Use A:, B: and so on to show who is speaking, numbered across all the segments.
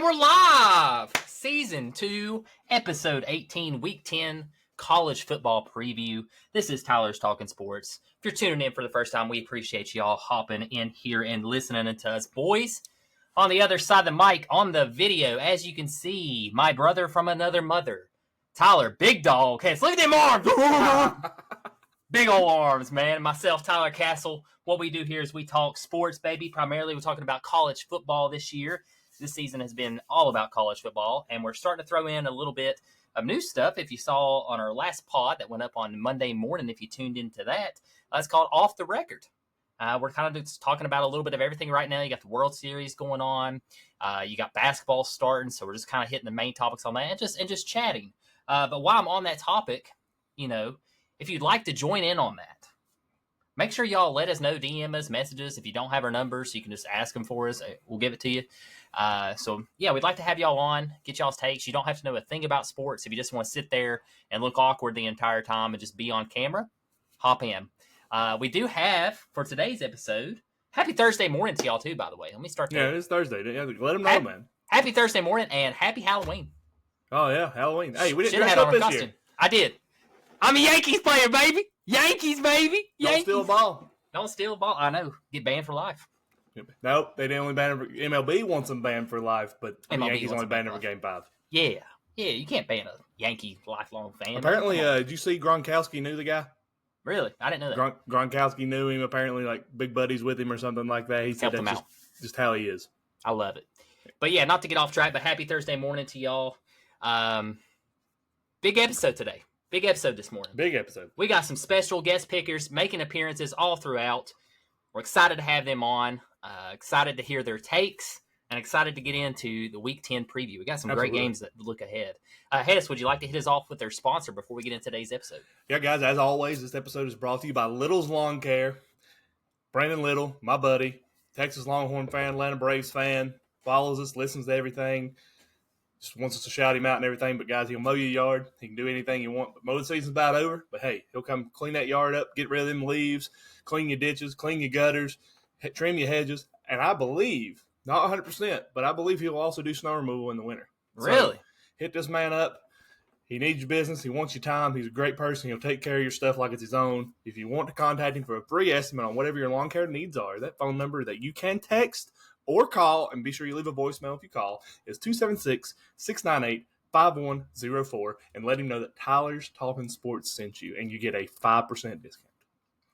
A: we're live! Season 2, Episode 18, Week 10, College Football Preview. This is Tyler's Talking Sports. If you're tuning in for the first time, we appreciate y'all hopping in here and listening to us. Boys, on the other side of the mic, on the video, as you can see, my brother from another mother, Tyler, big dog. Hey, look at them arms! Big old arms, man. Myself, Tyler Castle. What we do here is we talk sports, baby. Primarily, we're talking about college football this year. This season has been all about college football, and we're starting to throw in a little bit of new stuff. If you saw on our last pod that went up on Monday morning, if you tuned into that, it's called Off the Record. We're kind of just talking about a little bit of everything right now. You got the World Series going on. You got basketball starting, so we're just kind of hitting the main topics on that and just chatting. But while I'm on that topic, if you'd like to join in on that, make sure y'all let us know, DM us, messages. If you don't have our numbers, you can just ask them for us. We'll give it to you. We'd like to have y'all on, get y'all's takes. You don't have to know a thing about sports. If you just want to sit there and look awkward the entire time and just be on camera, hop in. We do have, for today's episode, happy Thursday morning to y'all too, by the way. Let me start there.
B: Yeah, it's Thursday. Let them know, man.
A: Happy Thursday morning and happy Halloween.
B: Oh, yeah, Halloween. Hey, we didn't
A: dress
B: dress up this
A: costume.
B: year.
A: I did. I'm a Yankees player, baby. Yankees, baby. Yankees.
B: Don't steal a ball.
A: Don't steal a ball. I know. Get banned for life.
B: Nope, they didn't only ban MLB wants them banned for life, but the
A: MLB
B: Yankees
A: wants
B: only
A: them
B: banned
A: banned
B: them for
A: for
B: Game 5.
A: Yeah, you can't ban a Yankee lifelong fan.
B: Apparently, did you see Gronkowski knew the guy?
A: Really? I didn't know that.
B: Gronkowski knew him, apparently, like big buddies with him or something like that. He said
A: Helped him
B: that's
A: out.
B: just how he is.
A: I love it. But yeah, not to get off track, but happy Thursday morning to y'all. Big episode today. Big episode this morning.
B: Big episode.
A: We got some special guest pickers making appearances all throughout. We're excited to have them on. Excited to hear their takes. And excited to get into the Week 10 preview. We got some great games that look ahead. Hedis, would you like to hit us off with their sponsor before we get into today's episode?
B: Yeah, guys, as always, this episode is brought to you by Little's Lawn Care. Brandon Little, my buddy, Texas Longhorn fan, Atlanta Braves fan, follows us, listens to everything. Just wants us to shout him out and everything. But, guys, he'll mow your yard. He can do anything you want. But mowing season's about over. But, hey, he'll come clean that yard up, get rid of them leaves, clean your ditches, clean your gutters, trim your hedges. And I believe, not 100%, but I believe he'll also do snow removal in the winter.
A: Really?
B: So, hit this man up. He needs your business. He wants your time. He's a great person. He'll take care of your stuff like it's his own. If you want to contact him for a free estimate on whatever your lawn care needs are, that phone number that you can text or call, and be sure you leave a voicemail if you call, is 276-698-5104, and let him know that Tyler's Talking Sports sent you, and you get a 5% discount.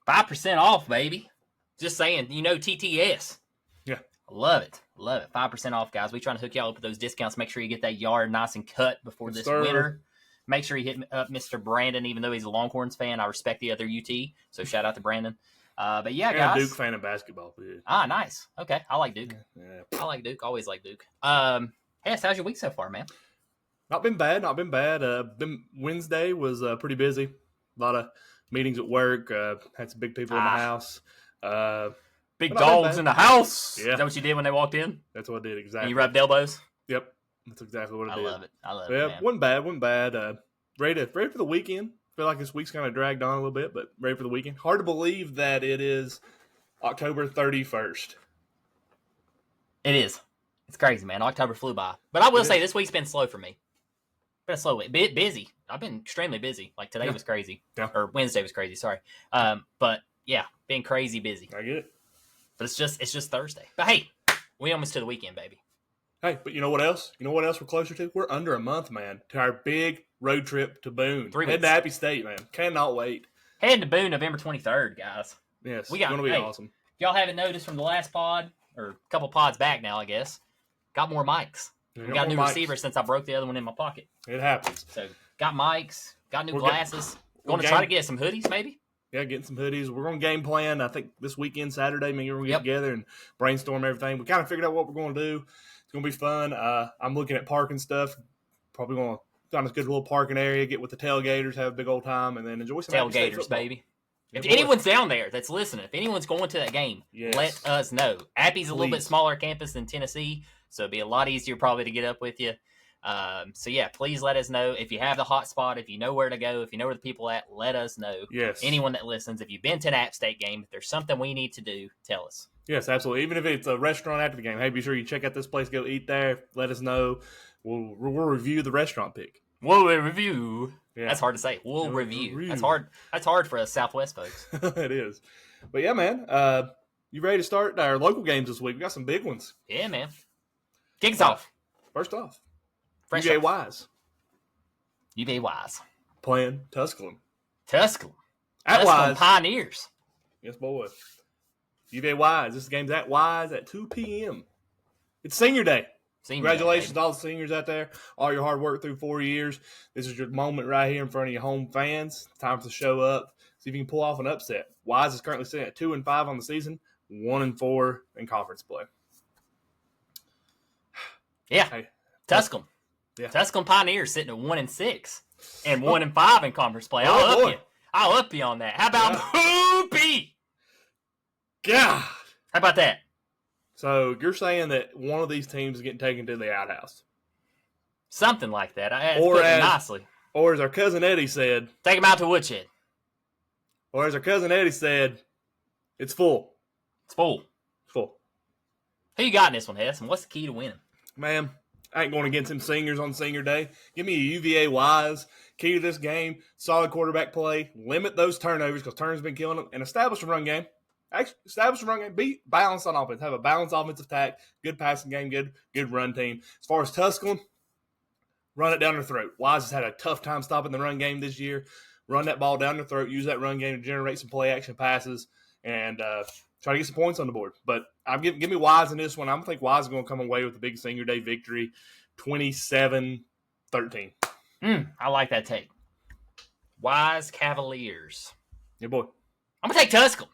A: 5% off, baby. Just saying, TTS.
B: Yeah.
A: Love it. Love it. 5% off, guys. We trying to hook y'all up with those discounts. Make sure you get that yard nice and cut before this winter. Make sure you hit up Mr. Brandon, even though he's a Longhorns fan. I respect the other UT, so shout out to Brandon. But yeah, guys.
B: I'm a Duke fan of basketball. Dude.
A: Ah, nice. Okay, I like Duke.
B: Yeah.
A: I like Duke. Always like Duke. Hess, how's your week so far, man?
B: Not been bad. Wednesday was pretty busy. A lot of meetings at work. Had some big people in the house.
A: Big dogs in the house.
B: Yeah.
A: Is that what you did when they walked in?
B: That's what I did, exactly.
A: And you rubbed elbows?
B: Yep. That's exactly what I did.
A: I love it.
B: Yeah,
A: man.
B: wasn't bad. Ready for the weekend. Feel like this week's kind of dragged on a little bit, but ready for the weekend. Hard to believe that it is October 31st.
A: It is. It's crazy, man. October flew by. But I will say this week's been slow for me. Been a slow week. Busy. I've been extremely busy. Like today was crazy.
B: Yeah.
A: Or Wednesday was crazy, sorry. But yeah, been crazy busy.
B: I get it.
A: But it's just Thursday. But hey, we almost to the weekend, baby.
B: Hey, but you know what else? You know what else we're closer to? We're under a month, man, to our big road trip to Boone.
A: 3
B: Head
A: weeks.
B: to Happy State, man. Cannot wait.
A: Heading to Boone November 23rd, guys.
B: Yes,
A: We got-
B: it's going to be
A: hey.
B: awesome.
A: If y'all haven't noticed from the last pod, or a couple pods back now, I guess, got more mics. We got a new receiver since I broke the other one in my pocket.
B: It happens.
A: So, got mics, got new
B: We're
A: glasses. Going to try to get some hoodies, maybe?
B: Yeah, getting some hoodies. We're going to game plan. I think this weekend, Saturday, me and we're going to get together and brainstorm everything. We kind of figured out what we're going to do. It's going to be fun. I'm looking at parking stuff. Probably going to find a good little parking area, get with the tailgaters, have a big old time, and then enjoy some Happy State
A: Tailgaters,
B: football.
A: baby.
B: Yeah,
A: If
B: boy.
A: anyone's down there that's listening, if anyone's going to that game,
B: Yes.
A: let us know. Appy's a little bit
B: Please.
A: smaller campus than Tennessee, so it'd be a lot easier probably to get up with you. So yeah, please let us know if you have the hot spot, if you know where to go, if you know where the people at, let us know.
B: Yes.
A: Anyone that listens, if you've been to an App State game, if there's something we need to do, tell us.
B: Yes, absolutely. Even if it's a restaurant after the game, hey, be sure you check out this place, go eat there. Let us know. We'll review the restaurant pick.
A: We'll review.
B: Yeah.
A: That's hard to say. We'll review. That's hard. That's hard for us Southwest folks.
B: It is. But yeah, man. You ready to start our local games this week? We got some big ones.
A: Yeah, man. Kicks off.
B: First off,
A: Fresh
B: UVA
A: off.
B: Wise
A: UVA Wise.
B: playing Tusculum.
A: Tusculum.
B: At
A: Tusculum
B: Wise.
A: Pioneers.
B: Yes, boy. UVA Wise. This game's at Wise at 2 p.m. It's senior day. Congratulations to all the seniors out there. All your hard work through 4 years. This is your moment right here in front of your home fans. Time to show up. See if you can pull off an upset. Wise is currently sitting at 2-5 on the season, 1-4 in conference play.
A: Yeah.
B: Hey,
A: Tusculum.
B: Yeah.
A: Tusculum Pioneers sitting at 1-6 and 1-5 in conference play. I'll up you on that. How about Poopy?
B: God.
A: How about that?
B: So you're saying that one of these teams is getting taken to the outhouse.
A: Something like that. Put it nicely.
B: Or as our cousin Eddie said,
A: take him out to Woodshed.
B: Or as our cousin Eddie said, it's full.
A: It's full.
B: It's full.
A: Who you got in this one, Hess? And what's the key to winning?
B: Man, I ain't going against them seniors on senior day. Give me a UVA Wise. Key to this game, solid quarterback play. Limit those turnovers because turnovers have been killing them. And establish a run game. Establish a run game. Be balanced on offense. Have a balanced offensive attack. Good passing game. Good run team. As far as Tusculum, run it down their throat. Wise has had a tough time stopping the run game this year. Run that ball down their throat. Use that run game to generate some play action passes and try to get some points on the board. But give me Wise in this one. I think Wise is going to come away with a big senior day victory, 27-13.
A: I like that take. Wise Cavaliers.
B: Yeah, boy.
A: I'm going to take Tusculum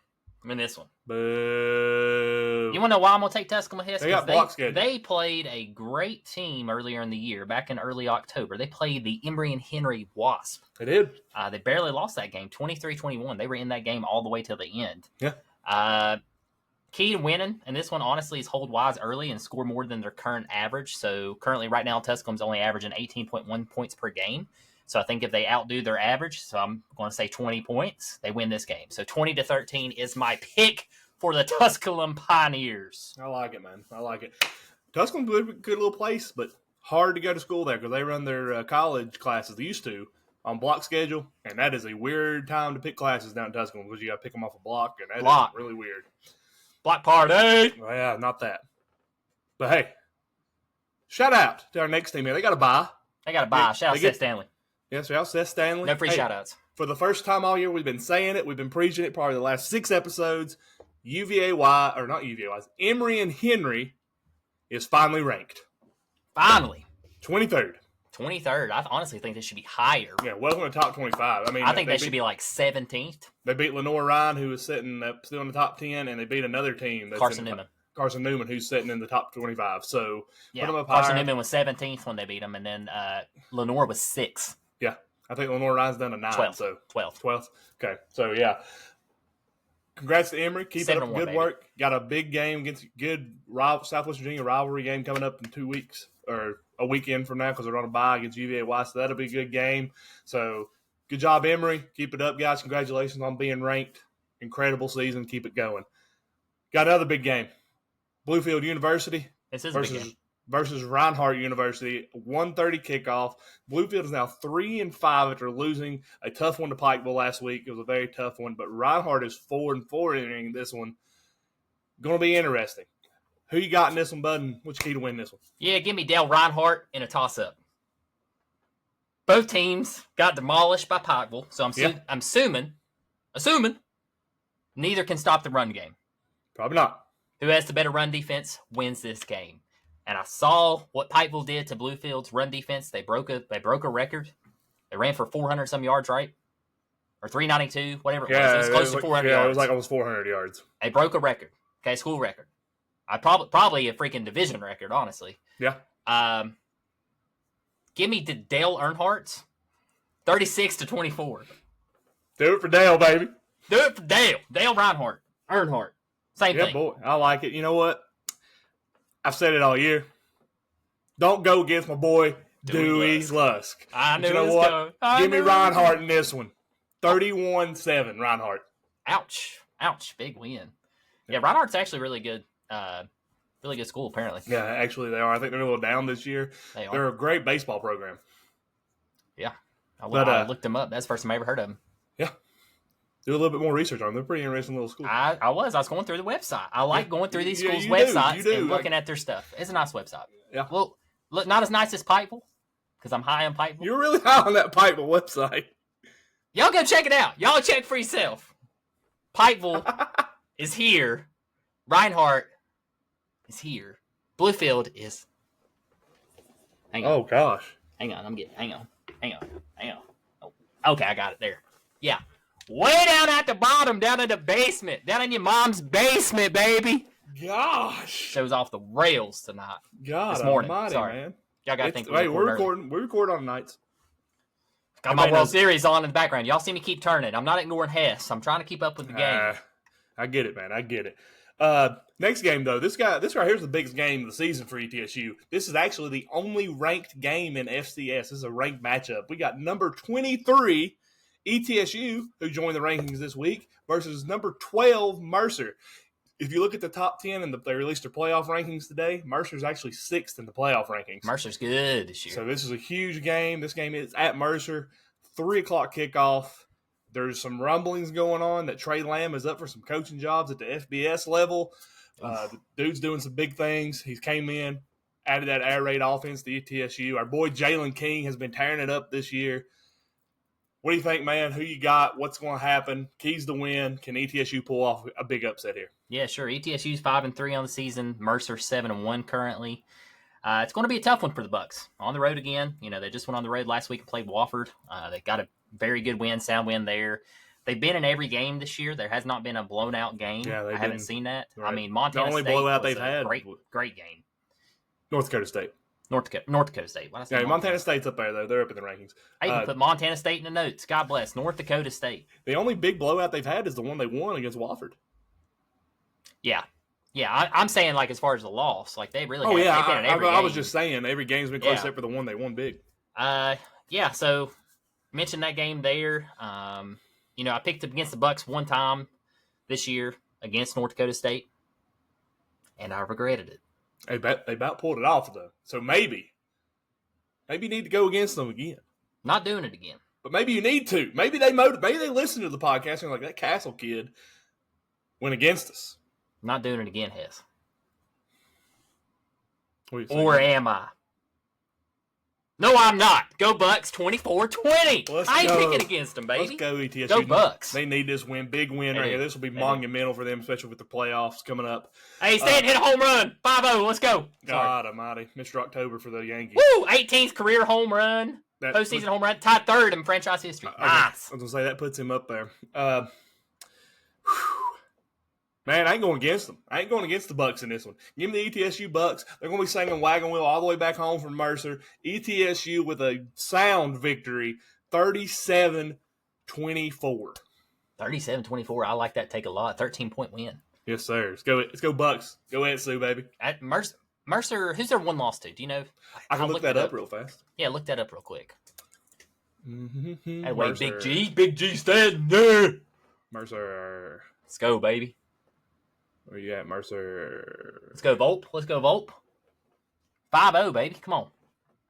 A: in this one.
B: Boo.
A: You want to know why I'm going to take Tusculum? Hess?
B: They got block schedule.
A: They played a great team earlier in the year, back in early October. They played the Emory and Henry Wasp.
B: They did.
A: They barely lost that game, 23-21. They were in that game all the way till the end.
B: Yeah.
A: Key to winning, and this one honestly is hold Wise early and score more than their current average. So currently right now, Tusculum's only averaging 18.1 points per game. So I think if they outdo their average, so I'm going to say 20 points, they win this game. So 20-13 is my pick for the Tusculum Pioneers.
B: I like it, man. I like it. Tusculum's a good little place, but hard to go to school there because they run their college classes, they used to, on block schedule, and that is a weird time to pick classes down in Tusculum because you got to pick them off a block, and that is really weird.
A: Block party.
B: Well, yeah, not that. But hey, shout out to our next team here. They got a bye.
A: Shout out Seth Stanley.
B: Yes, shout out Seth Stanley.
A: No free shout outs.
B: For the first time all year, we've been saying it. We've been preaching it probably the last 6 episodes. Emory and Henry is finally ranked.
A: Finally.
B: 23rd.
A: 23rd. I honestly think they should be higher.
B: Yeah, welcome to top 25.
A: I think they should be like 17th.
B: They beat Lenoir-Rhyne, who is sitting still in the top 10, and they beat another team.
A: Carson Newman,
B: who's sitting in the top 25. So
A: yeah, put them up Carson Newman was 17th when they beat them, and then Lenoir was 6th.
B: Yeah, I think Lenoir-Rhyne's done a 9.
A: 12th.
B: So
A: 12th.
B: Okay, so yeah. Congrats to Emory. Keep up good work. Got a big game against good Southwest Virginia rivalry game coming up in 2 weeks or a weekend from now because they're on a bye against UVA Wise. So that'll be a good game. So good job, Emory. Keep it up, guys. Congratulations on being ranked. Incredible season. Keep it going. Got another big game. Bluefield University versus Reinhardt University. 1:30 kickoff. Bluefield is now 3-5 after losing a tough one to Pikeville last week. It was a very tough one, but Reinhardt is 4-4 entering this one. Going to be interesting. Who you got in this one, bud? And what's your key to win this one?
A: Yeah, give me Dale Reinhardt in a toss-up. Both teams got demolished by Pikeville, so I'm assuming neither can stop the run game.
B: Probably not.
A: Who has the better run defense wins this game. And I saw what Pikeville did to Bluefield's run defense. They broke a record. They ran for 400 some yards, right? Or 392, whatever it was. It was close to 400 yards.
B: Yeah, it was like almost 400 yards.
A: They broke a record. Okay, school record. Probably a freaking division record, honestly.
B: Yeah.
A: Give me Dale Earnhardt, 36-24.
B: Do it for Dale, baby.
A: Do it for Dale. Dale Reinhardt. Earnhardt. Same thing.
B: Yeah, boy. I like it. You know what? I've said it all year. Don't go against my boy Dewey Lusk.
A: I knew
B: you know what? Give me Reinhardt in this one. 31-7, Reinhardt.
A: Ouch. Big win. Yeah, Reinhardt's actually really good school, apparently.
B: Yeah, actually they are. I think they're a little down this year.
A: They are.
B: They're a great baseball program.
A: Yeah. I looked them up. That's the first time I ever heard of them.
B: Yeah. Do a little bit more research on them. They're a pretty interesting little school.
A: I was going through the website. I like going through these schools' websites and looking at their stuff. It's a nice website.
B: Yeah.
A: Well, look, not as nice as Pikeville, because I'm high on Pikeville.
B: You're really high on that Pikeville website.
A: Y'all go check it out. Y'all check for yourself. Pikeville is here. Reinhardt is here. Bluefield is. Hang on.
B: Oh gosh.
A: Hang on. Hang on. Oh, okay, I got it there. Yeah. Way down at the bottom, down in the basement, down in your mom's basement, baby.
B: Gosh.
A: Shows off the rails tonight.
B: God,
A: this morning.
B: Almighty,
A: Sorry,
B: man.
A: Y'all gotta think.
B: Hey, we're recording. We record on nights.
A: Got my World Series on in the background. Y'all see me keep turning. I'm not ignoring Hess. I'm trying to keep up with the game.
B: I get it, man. I get it. Next game though, this right here's the biggest game of the season for ETSU. This is actually the only ranked game in FCS. This is a ranked matchup. We got number 23 ETSU, who joined the rankings this week, versus number 12 Mercer. If you look at the top 10 and they released their playoff rankings today, Mercer's actually 6th in the playoff rankings.
A: Mercer's good this year.
B: So this is a huge game. This game is at Mercer, 3 o'clock kickoff. There's some rumblings going on that Trey Lamb is up for some coaching jobs at the FBS level. The dude's doing some big things. He's came in, added that air raid offense to ETSU. Our boy Jalen King has been tearing it up this year. What do you think, man? Who you got? What's going to happen? Keys to win. Can ETSU pull off a big upset here?
A: Yeah, sure. ETSU's 5-3 on the season. Mercer 7-1 currently. It's going to be a tough one for the Bucks. On the road again. You know, they just went on the road last week and played Wofford. They got a very good win, sound win there. They've been in every game this year. There has not been a blown out game.
B: Yeah,
A: I haven't seen that.
B: Right.
A: I mean, Montana
B: the only
A: State
B: blowout
A: was
B: they've had.
A: Great game.
B: North Dakota State.
A: North Dakota State. Why did I say
B: Montana State's up there, though. They're up in the rankings.
A: I even put Montana State in the notes. God bless. North Dakota State.
B: The only big blowout they've had is the one they won against Wofford.
A: Yeah. Yeah, I'm saying, like, as far as the loss, like, they really
B: they've
A: been in every game.
B: I was just saying, every game's been close except for the one they won big.
A: Yeah, so mentioned that game there. You know, I picked up against the Bucks one time this year against North Dakota State, and I regretted it.
B: They about pulled it off, though. So maybe you need to go against them again.
A: Not doing it again.
B: But maybe you need to. Maybe they listen to the podcast and are like, that Castle kid went against us.
A: Not doing it again, Hess.
B: Or
A: am I? No, I'm not. Go Bucks 24-20. I ain't picking against them, baby.
B: Let's go, ETSU.
A: Go Bucks.
B: They need this win. Big win right here. This will be monumental for them, especially with the playoffs coming up.
A: Hey, Stan hit a home run. 5-0. Let's go.
B: God almighty. Mr. October for the Yankees.
A: Woo! 18th career home run. Postseason home run. Tied third in franchise history. Nice.
B: I was going to say, that puts him up there. Man, I ain't going against them. I ain't going against the Bucks in this one. Give me the ETSU Bucks. They're going to be singing Wagon Wheel all the way back home from Mercer. ETSU with a sound victory, 37-24.
A: 37-24. I like that take a lot. 13-point win.
B: Yes, sir. Let's go Bucks. Go ahead, Sue, baby.
A: At Mercer, who's their one loss to? Do you know?
B: I can look that up real fast.
A: Yeah, look that up real quick.
B: Mm-hmm.
A: Hey, wait, Big G standing there.
B: Mercer.
A: Let's go, baby.
B: Where you at, Mercer?
A: Let's go, Volpe. 5-0, baby. Come on.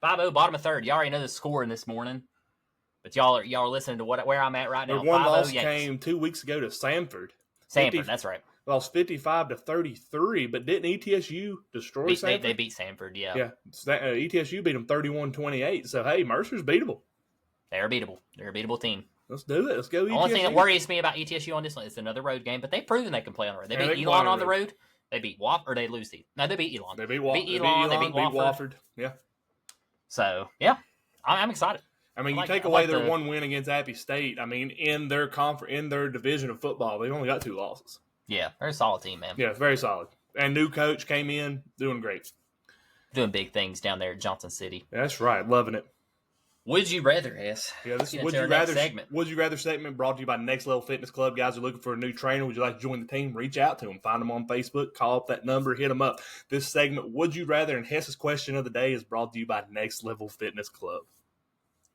A: 5-0, bottom of third. You already know the score in this morning. But y'all are listening to where I'm at right now.
B: Their one loss came 2 weeks ago to Samford.
A: That's right.
B: Lost 55-33, but didn't ETSU destroy Samford?
A: They beat Samford, yeah.
B: Yeah, ETSU beat them 31-28. So, hey, Mercer's beatable.
A: They're a beatable team.
B: Let's do it. Let's go ETSU.
A: The only thing that worries me about ETSU on this one is another road game, but they've proven they can play on the road. They beat Elon on the road. They beat Wofford, or they lose. No, they beat Elon.
B: They beat
A: Elon. They beat Wofford.
B: Yeah.
A: So, yeah, I'm excited.
B: I mean, you take away their one win against Appy State. I mean, in their division of football, they've only got 2 losses.
A: Yeah, they're a solid team, man.
B: Yeah, very solid. And new coach came in, doing great.
A: Doing big things down there at Johnson City.
B: That's right. Loving it.
A: Would you rather, Hess?
B: Yeah, this is Would You Rather segment brought to you by Next Level Fitness Club. Guys are looking for a new trainer. Would you like to join the team? Reach out to them. Find them on Facebook. Call up that number. Hit them up. This segment, Would You Rather, and Hess's question of the day is brought to you by Next Level Fitness Club.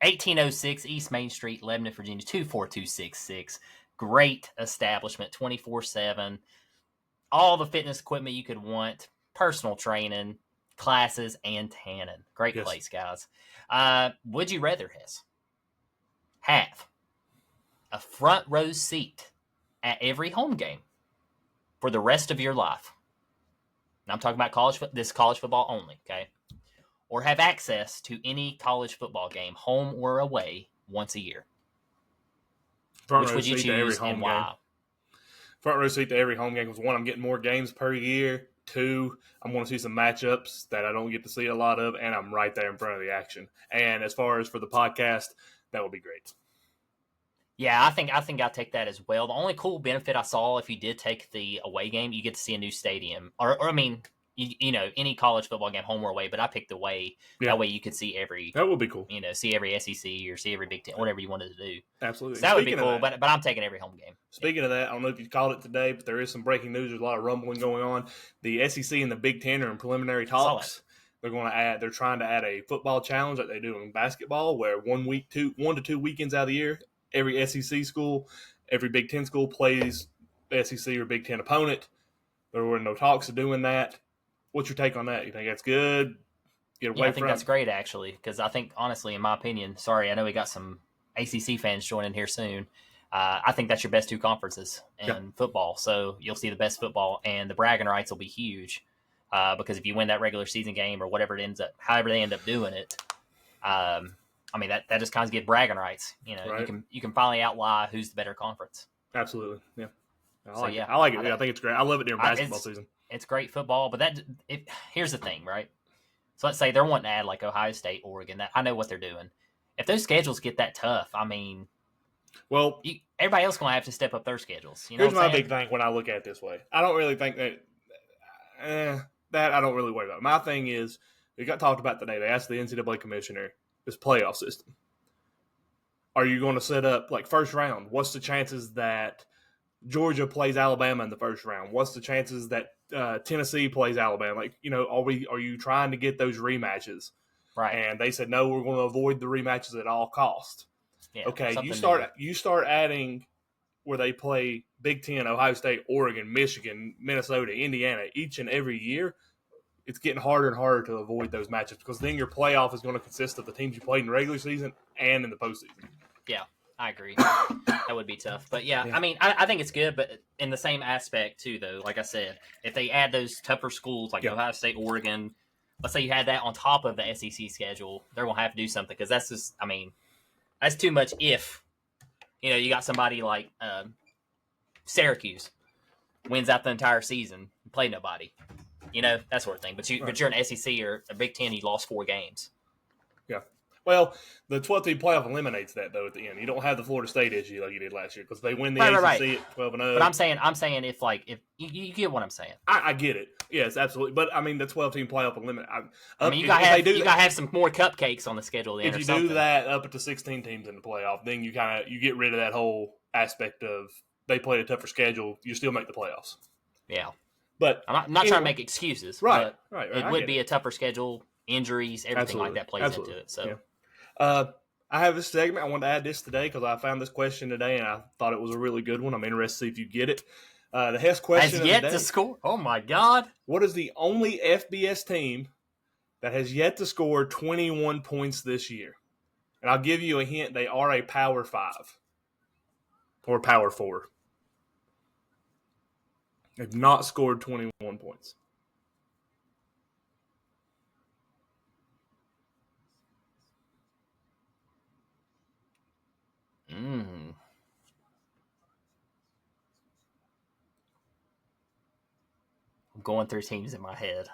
A: 1806 East Main Street, Lebanon, Virginia, 24266. Great establishment, 24/7. all the fitness equipment you could want, personal training, classes, and tanning. Great
B: Yes.
A: place, guys. Would you rather have a front row seat at every home game for the rest of your life? And I'm talking about this college football only, okay? Or have access to any college football game, home or away, once a year?
B: Front
A: Which
B: row
A: would you
B: seat to every
A: choose
B: home
A: and
B: game.
A: why?
B: Front row seat to every home game because one, I'm getting more games per year. Two, I'm going to see some matchups that I don't get to see a lot of, and I'm right there in front of the action. And as far as for the podcast, that would be great.
A: Yeah, I think I'll take that as well. The only cool benefit I saw if you did take the away game, you get to see a new stadium, or I mean, you know, any college football game, home or away. But I picked the away.
B: Yeah.
A: That way you could see every,
B: That would be cool.
A: you know, see every SEC or see every Big Ten, whatever you wanted to do.
B: Absolutely.
A: So that would be cool. But I'm taking every home game.
B: Speaking of that, I don't know if you called it today, but there is some breaking news. There's a lot of rumbling going on. The SEC and the Big Ten are in preliminary talks. They're going to add. They're trying to add a football challenge like they do in basketball, where 1 to 2 weekends out of the year, every SEC school, every Big Ten school plays the SEC or Big Ten opponent. There were no talks of doing that. What's your take on that? You think that's good? Get away
A: I think
B: from
A: that's great, actually, because I think, honestly, in my opinion, sorry, I know we got some ACC fans joining here soon. I think that's your best two conferences in football. So you'll see the best football, and the bragging rights will be huge because if you win that regular season game or whatever it ends up, however they end up doing it, I mean that just kind of get bragging rights. You know,
B: Right.
A: you can finally outlie who's the better conference.
B: Absolutely, yeah. I like it. I think it's great. I love it during basketball season.
A: It's great football, but here's the thing, right? So let's say they're wanting to add like Ohio State, Oregon. I know what they're doing. If those schedules get that tough, I mean,
B: well,
A: everybody else going to have to step up their schedules. You know,
B: here's my big thing when I look at it this way. I don't really think that I don't really worry about. My thing is, it got talked about today. They asked the NCAA commissioner this playoff system. Are you going to set up like first round? What's the chances that Georgia plays Alabama in the first round? What's the chances that Tennessee plays Alabama? Like, you know, are you trying to get those rematches?
A: Right.
B: And they said no, we're going to avoid the rematches at all costs.
A: Yeah,
B: okay, you start adding where they play Big Ten, Ohio State, Oregon, Michigan, Minnesota, Indiana each and every year. It's getting harder and harder to avoid those matchups because then your playoff is going to consist of the teams you played in the regular season and in the postseason.
A: Yeah, I agree. That would be tough. But yeah. I mean, I think it's good, but in the same aspect too, though, like I said, if they add those tougher schools like Ohio State, Oregon, let's say you had that on top of the SEC schedule, they're going to have to do something because that's just, I mean, that's too much if, you know, you got somebody like Syracuse wins out the entire season and play nobody. You know, that sort of thing. But you're an SEC or a Big Ten, you lost 4 games.
B: Yeah. Well, the 12-team playoff eliminates that, though, at the end. You don't have the Florida State issue like you did last year because they win the ACC at 12-0.
A: But I'm saying if you get what I'm saying.
B: I get it. Yes, absolutely. But, I mean, the 12-team playoff eliminate.
A: I mean, you got to have some more cupcakes on the schedule then.
B: If you do that up to 16 teams in the playoff, then you get rid of that whole aspect of they play a tougher schedule. You still make the playoffs.
A: Yeah.
B: But
A: I'm not trying to make excuses.
B: Right.
A: It would be a tougher schedule, injuries, everything like that plays into it. So,
B: I have this segment. I wanted to add this today because I found this question today and I thought it was a really good one. I'm interested to see if you get it. The Hess question
A: has yet to score. Oh my God!
B: What is the only FBS team that has yet to score 21 points this year? And I'll give you a hint. They are a Power 5 or Power 4. They've not scored 21 points.
A: I'm going through teams in my head.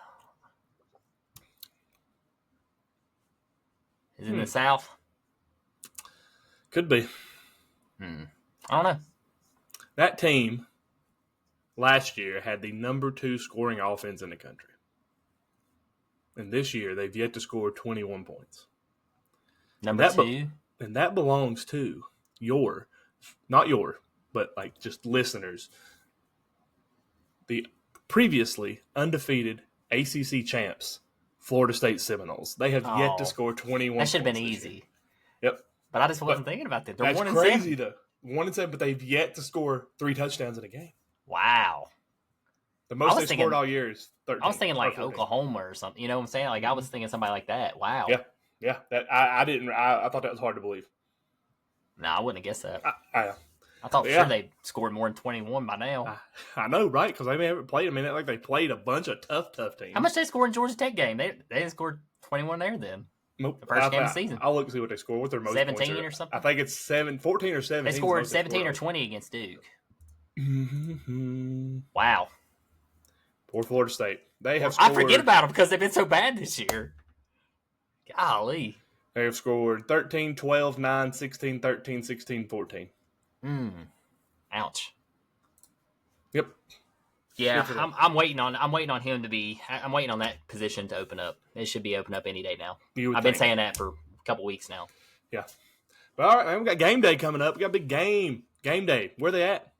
A: Is it in the South?
B: Could be.
A: I don't know.
B: That team last year had the number 2 scoring offense in the country. And this year, they've yet to score 21 points.
A: Number 2?
B: And that belongs to not your, but like just listeners, the previously undefeated ACC champs, Florida State Seminoles. They have yet to score 21
A: points. That should have been easy. Yep. But I just wasn't thinking about that. They're 1-7.
B: That's crazy, though. 1-7, but they've yet to score 3 touchdowns in a game.
A: Wow.
B: The most they
A: thinking-
B: scored all year is 13.
A: I was thinking like
B: 14.
A: Oklahoma or something. You know what I'm saying? Like I was thinking somebody like that. Wow.
B: Yeah. That I thought that was hard to believe.
A: No, I wouldn't have guessed that.
B: I
A: I thought for
B: Yeah.
A: sure they scored more than 21 by now.
B: I know, right? Because they haven't played. I mean, like they played a bunch of tough teams.
A: How much they scored in Georgia Tech game? They didn't score 21 there then.
B: Nope.
A: The first game of the season.
B: I'll look and see what they scored. What their most
A: 17
B: points are.
A: or something?
B: I think it's 14 or 17.
A: They scored 17 or 20 against Duke.
B: Mm-hmm.
A: Wow.
B: Poor Florida State. They have scored,
A: I forget about them because they've been so bad this year. Golly.
B: They have scored 13, 12, 9, 16, 13, 16, 14.
A: Ouch.
B: Yep.
A: Yeah,
B: Good for them.
A: I'm waiting on him to be. I'm waiting on that position to open up. It should be open up any day now. I've been saying that for a couple weeks now.
B: Yeah. But all right, man, we got game day coming up. We got a big game. Game day. Where they at?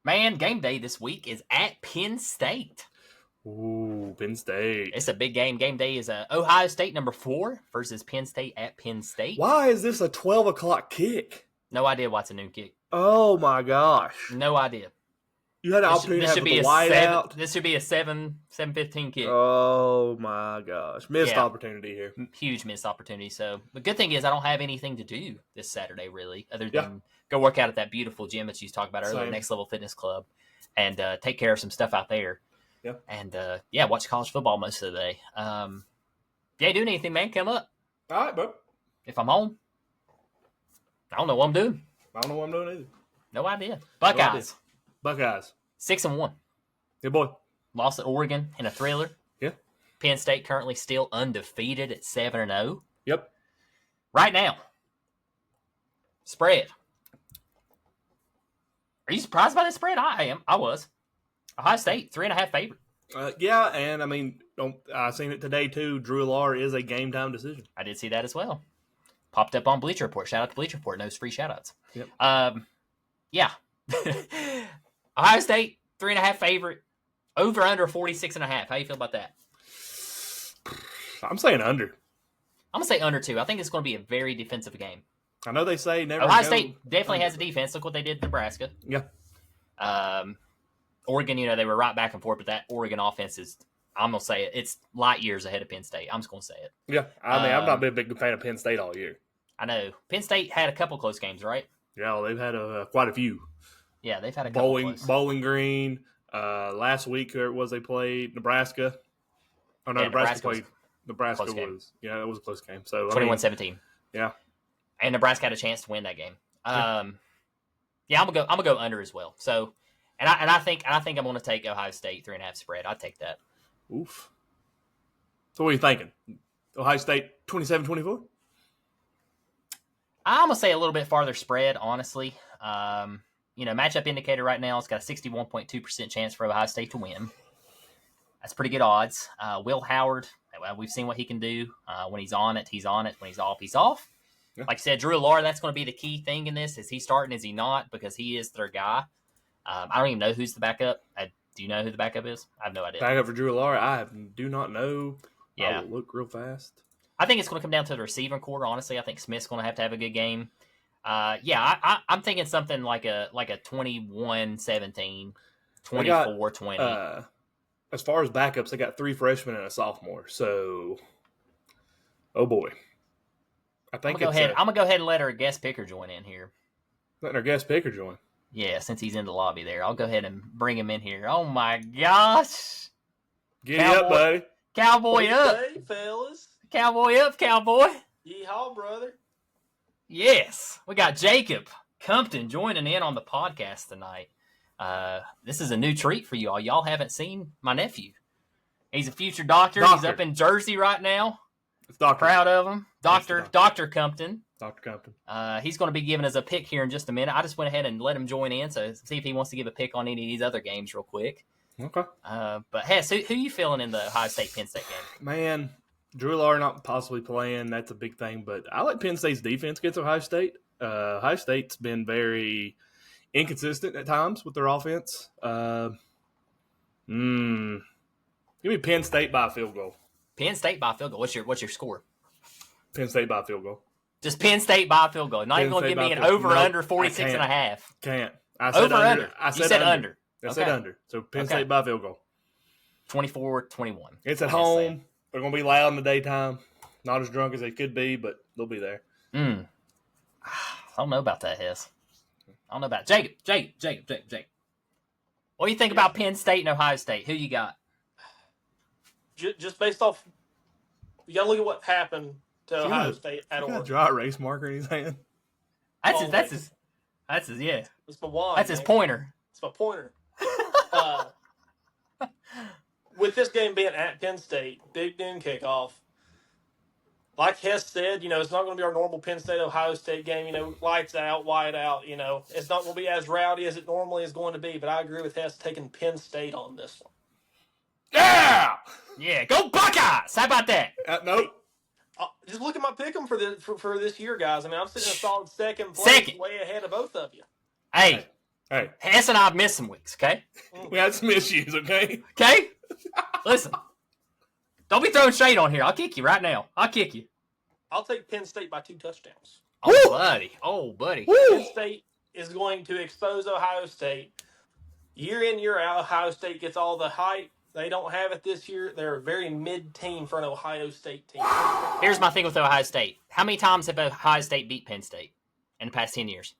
A: Man, game day this week is at Penn State.
B: Ooh, Penn State.
A: It's a big game. Game day is Ohio State number 4 versus Penn State at Penn State.
B: Why is this a 12 o'clock kick?
A: No idea what's a noon kick.
B: Oh, my gosh.
A: No idea.
B: You had an opportunity to have the white out.
A: This should be a 7:15 kick.
B: Oh, my gosh. Missed
A: Yeah.
B: opportunity here.
A: Huge missed opportunity. So the good thing is I don't have anything to do this Saturday really, other
B: Yeah.
A: than go work out at that beautiful gym that you talked about earlier,
B: Same.
A: Next Level Fitness Club, and take care of some stuff out there.
B: Yeah.
A: And watch college football most of the day. Yeah, doing anything, man? Come up.
B: All right, bro.
A: If I'm home, I don't know what I'm doing.
B: I don't know what I'm doing either.
A: No idea. Buckeyes,
B: Buckeyes.
A: 6-1.
B: Good boy.
A: Lost at Oregon in a thriller.
B: Yeah.
A: Penn State currently still undefeated at 7-0.
B: Yep.
A: Right now. Spread. Are you surprised by this spread? I am. I was. Ohio State, 3.5 favorite.
B: Yeah, and I mean, I seen it today too. Drew Lar is a game time decision.
A: I did see that as well. Popped up on Bleacher Report. Shout out to Bleacher Report. No free shout outs.
B: Yep.
A: Yeah. Ohio State, 3.5 favorite. Over under 46.5. How you feel about that?
B: I'm saying under.
A: I'm gonna say under 2. I think it's gonna be a very defensive game.
B: I know they say never.
A: Ohio
B: go
A: State definitely
B: under.
A: has a defense. Look what they did to Nebraska.
B: Yeah.
A: Oregon, they were right back and forth, but that Oregon offense is, I'm going to say it, it's light years ahead of Penn State. I'm just going to say it.
B: Yeah. I mean, I've not been a big fan of Penn State all year.
A: I know. Penn State had a couple close games, right?
B: Yeah, well, they've had quite a few.
A: Yeah, they've had a couple close.
B: Bowling Green. Last week, who it was they played Nebraska. Oh, no,
A: Yeah,
B: Nebraska
A: Nebraska
B: played. Nebraska
A: close game.
B: was. Yeah, it was a close game. So
A: 21-17.
B: Yeah.
A: And Nebraska had a chance to win that game. Yeah, I'm gonna go under as well. So, and I think I'm gonna take Ohio State 3.5 spread. I'd take that.
B: Oof. So what are you thinking? Ohio State 27-24?
A: I'm gonna say a little bit farther spread, honestly. Matchup indicator right now, it's got a 61.2% chance for Ohio State to win. That's pretty good odds. Will Howard, we've seen what he can do. When he's on it, he's on it. When he's off, he's off.
B: Yeah.
A: Like I said, Drew Lar, that's going to be the key thing in this. Is he starting? Is he not? Because he is their guy. I don't even know who's the backup. Do you know who the backup is? I have no idea.
B: Back up for Drew Lar, I do not know.
A: Yeah.
B: I will look real fast.
A: I think it's going to come down to the receiving core, honestly. I think Smith's going to have a good game. I'm thinking something like a 21-17, 24-20.
B: As far as backups, they got 3 freshmen and a sophomore. So, oh boy.
A: I'm going to go ahead and let our guest picker join in here.
B: Letting our guest picker join.
A: Yeah, since he's in the lobby there. I'll go ahead and bring him in here. Oh, my gosh.
B: Get up, buddy.
A: Cowboy up.
C: Hey, fellas.
A: Cowboy up, cowboy.
C: Yeehaw, brother.
A: Yes. We got Jacob Compton joining in on the podcast tonight. This is a new treat for you all. Y'all haven't seen my nephew. He's a future doctor. He's up in Jersey right now.
B: It's Dr.
A: Proud of him. Dr. Compton.
B: Dr. Compton.
A: He's going to be giving us a pick here in just a minute. I just went ahead and let him join in, so see if he wants to give a pick on any of these other games real quick.
B: Okay.
A: But Hess, who you feeling in the Ohio State-Penn State game?
B: Man, Drew Lar not possibly playing. That's a big thing. But I like Penn State's defense against Ohio State. Ohio State's been very inconsistent at times with their offense. Give me Penn State by a field goal.
A: Penn State by a field goal. What's your score?
B: Penn State by a field goal.
A: Just Penn State by a field goal. Not even going to give me an over-under 46.5.
B: Can't. I said
A: Over-under. You said under.
B: I
A: Okay.
B: said under. So Penn
A: Okay.
B: State by field goal.
A: 24-21.
B: It's at
A: Yes,
B: home. They're going to be loud in the daytime. Not as drunk as they could be, but they'll be there.
A: I don't know about that, Hess. I don't know about it. Jacob. What do you think about Penn State and Ohio State? Who you got?
C: Just based off, you got to look at what happened to Ohio State at
B: He got a
C: Oregon.
B: dry erase marker in his hand.
A: That's
C: Always.
A: his yeah.
C: It's my wand.
A: That's his
C: man.
A: pointer.
C: It's my pointer. With this game being at Penn State, big noon kickoff. Like Hess said, it's not going to be our normal Penn State-Ohio State game, lights out, white out, It's not going to be as rowdy as it normally is going to be, but I agree with Hess taking Penn State on this one.
B: Yeah!
A: Yeah, go Buckeyes! How about that?
B: Nope.
C: Just look at my pick 'em for this year, guys. I mean, I'm sitting in a solid second place, way ahead of both of you.
A: Hey,
B: Hey,
A: Hess and I have missed some weeks, okay?
B: we had some issues, okay?
A: Okay? Listen. Don't be throwing shade on here. I'll kick you right now. I'll kick you.
C: I'll take Penn State by 2 touchdowns.
A: Oh, buddy.
C: Penn State is going to expose Ohio State. Year in, year out, Ohio State gets all the hype. They don't have it this year. They're a very mid-team for an Ohio State team.
A: Here's my thing with Ohio State. How many times have Ohio State beat Penn State in the past 10 years?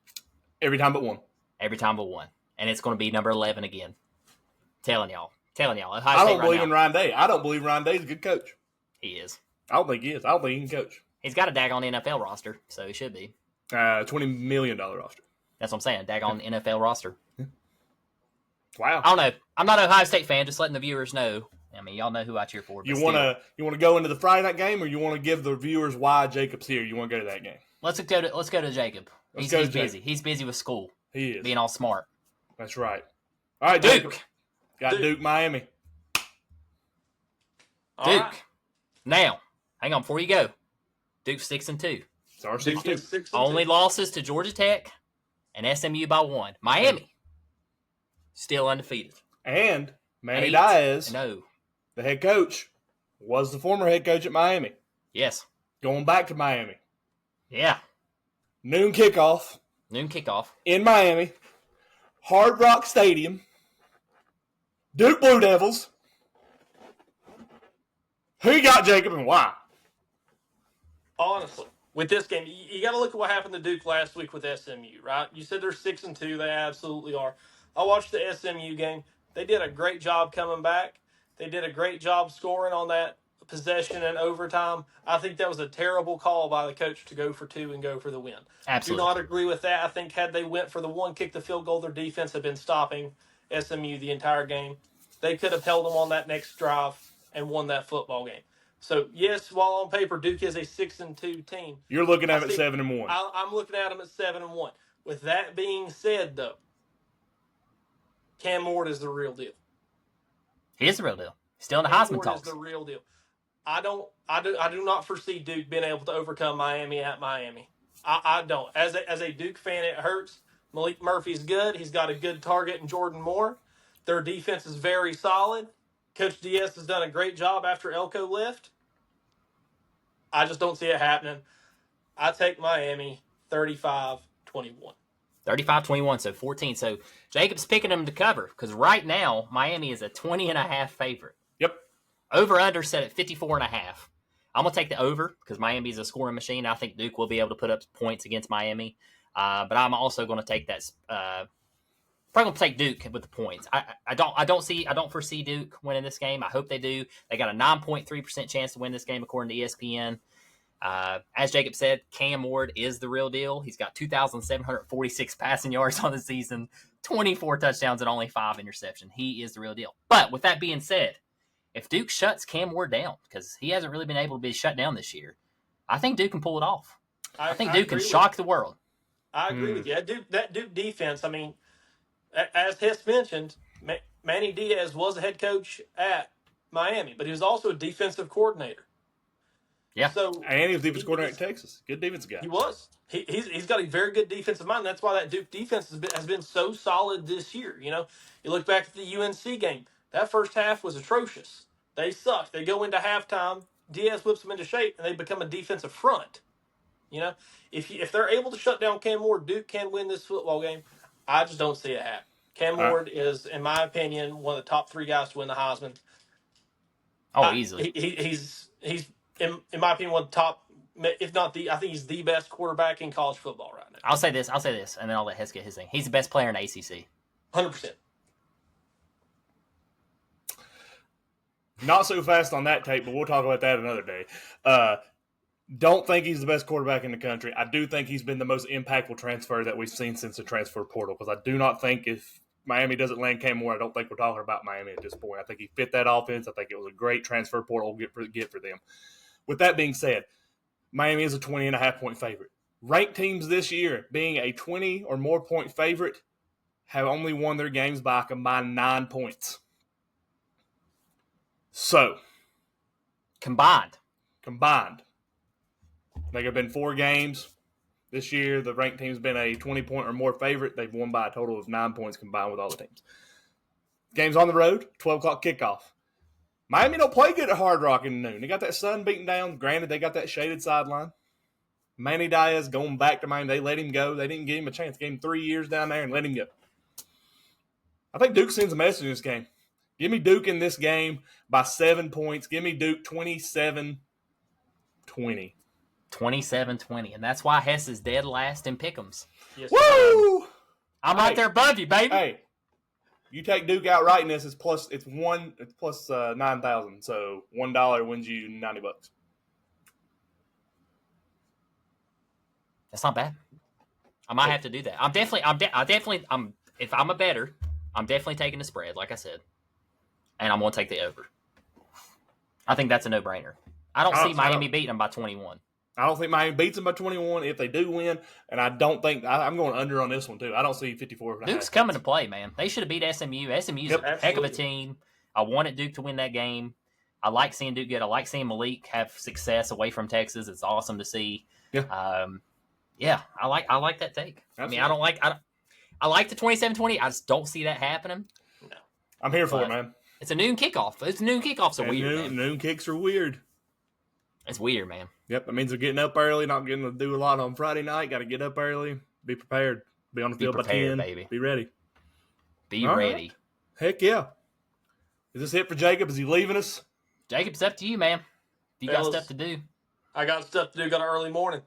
B: Every time but one.
A: Every time but one. And it's going to be number 11 again. Telling y'all. Ohio
B: I
A: State
B: don't
A: right
B: believe
A: now,
B: in Ryan Day. I don't believe Ryan Day's a good coach.
A: he is.
B: I don't think he is. I don't think he can coach.
A: He's got a daggone NFL roster, so he should be.
B: $20 million roster.
A: That's what I'm saying. Daggone NFL roster.
B: Wow.
A: I don't know. I'm not an Ohio State fan, just letting the viewers know. I mean, y'all know who I cheer for.
B: You want to go into the Friday night game, or you want to give the viewers why Jacob's here? You want to go to that game?
A: Let's go to Jacob. He's busy. He's busy with school,
B: He is.
A: being all smart.
B: That's right. All right,
A: Duke.
B: Jacob. Got Duke, Miami.
C: All
A: Duke.
C: right.
A: Now, hang on before you go. Duke's 6-2.
B: It's our
C: Duke
B: 6-2.
C: is 6-2.
A: Only losses to Georgia Tech and SMU by 1. Miami still undefeated.
B: And Manny
A: 8-0.
B: Diaz, the head coach, was the former head coach at Miami.
A: Yes.
B: Going back to Miami.
A: Yeah.
B: Noon kickoff
A: Noon kickoff.
B: in Miami. Hard Rock Stadium. Duke Blue Devils. Who you got, Jacob, and why?
C: Honestly, with this game, you got to look at what happened to Duke last week with SMU, right? You said they're 6-2. They absolutely are. I watched the SMU game. They did a great job coming back. They did a great job scoring on that possession and overtime. I think that was a terrible call by the coach to go for 2 and go for the win.
A: Absolutely.
C: Do not agree with that. I think had they went for the 1, kick the field goal, their defense had been stopping SMU the entire game. They could have held them on that next drive and won that football game. So, yes, while on paper Duke is a 6-2 team,
B: You're looking at it 7-1.
C: I'm looking at them at 7-1. With that being said, though, Cam Ward is the real deal.
A: He is the real deal. Still in the
C: Cam
A: Heisman
C: Ward
A: talks.
C: is the real deal. I do not foresee Duke being able to overcome Miami at Miami. I don't. As a Duke fan, it hurts. Malik Murphy's good. He's got a good target in Jordan Moore. Their defense is very solid. Coach Diaz has done a great job after Elko left. I just don't see it happening. I take Miami 35-21.
A: 35-21, so 14. So Jacob's picking them to cover because right now Miami is a 20.5 favorite.
B: Yep.
A: Over under set at 54.5. I'm gonna take the over because Miami's a scoring machine. I think Duke will be able to put up points against Miami, but I'm also going to take that. Probably going to take Duke with the points. I don't foresee Duke winning this game. I hope they do. They got a 9.3% chance to win this game according to ESPN. As Jacob said, Cam Ward is the real deal. He's got 2,746 passing yards on the season, 24 touchdowns, and only 5 interceptions. He is the real deal. But with that being said, if Duke shuts Cam Ward down, because he hasn't really been able to be shut down this year, I think Duke can pull it off. I think Duke can shock the world.
C: I agree with you. That Duke defense, I mean, as Hess mentioned, Manny Diaz was a head coach at Miami, but he was also a defensive coordinator.
A: Yeah.
C: So,
B: and he was defensive coordinator at Texas. Good defensive guy.
C: He was. He's got a very good defensive mind. That's why that Duke defense has been so solid this year. You know, you look back at the UNC game. That first half was atrocious. They sucked. They go into halftime. Diaz whips them into shape, and they become a defensive front. You know, if they're able to shut down Cam Ward, Duke can win this football game. I just don't see it happen. Cam
B: All right.
C: Ward is, in my opinion, one of the top 3 guys to win the Heisman.
A: Easily.
C: He's in my opinion, one of the top, if not the, I think he's the best quarterback in college football right now.
A: I'll say this, and then I'll let Hess get his thing. He's the best player in the ACC.
C: 100%.
B: Not so fast on that tape, but we'll talk about that another day. Don't think he's the best quarterback in the country. I do think he's been the most impactful transfer that we've seen since the transfer portal, because I do not think if Miami doesn't land Cam Moore, I don't think we're talking about Miami at this point. I think he fit that offense. I think it was a great transfer portal get for them. With that being said, Miami is a 20.5-point favorite. Ranked teams this year, being a 20 or more point favorite, have only won their games by a combined 9 points. So,
A: Combined.
B: There have been 4 games this year. The ranked team's been a 20-point or more favorite. They've won by a total of 9 points combined with all the teams. Games on the road, 12 o'clock kickoff. Miami don't play good at Hard Rock in noon. They got that sun beating down. Granted, they got that shaded sideline. Manny Diaz going back to Miami. They let him go. They didn't give him a chance. Gave him 3 years down there and let him go. I think Duke sends a message in this game. Give me Duke in this game by 7 points. Give me Duke 27-20.
A: 27-20. And that's why Hess is dead last in pick'ems.
C: Yes,
B: Woo!
A: I'm right there above you, baby.
B: Hey, you take Duke outright in this, it's plus 9,000. So $1 wins you $90.
A: That's not bad. I might have to do that. If I'm a bettor, I'm definitely taking the spread, like I said. And I'm going to take the over. I think that's a no-brainer. I don't see Miami beating them by 21.
B: I don't think Miami beats them by 21 if they do win, and I don't think I'm going under on this one too. I don't see 54.
A: Duke's coming to play, man. They should have beat SMU. SMU's a heck of a team. I wanted Duke to win that game. I like seeing Duke get. I like seeing Malik have success away from Texas. It's awesome to see.
B: Yeah.
A: I like that take.
B: Absolutely.
A: I mean, I like the 27-20. I just don't see that happening.
C: No.
B: I'm here for it, man.
A: It's a noon kickoff. Kickoffs are weird. Man.
B: Noon kicks are weird.
A: It's weird, man.
B: Yep, that means they're getting up early, not getting to do a lot on Friday night. Got to get up early, be prepared, be on the field by 10,
A: baby.
B: Be ready.
A: Be ready.
B: Right. Heck yeah. Is this it for Jacob? Is he leaving us?
A: Jacob, it's up to you, man. You got stuff to do.
C: I got stuff to do. Got an early morning.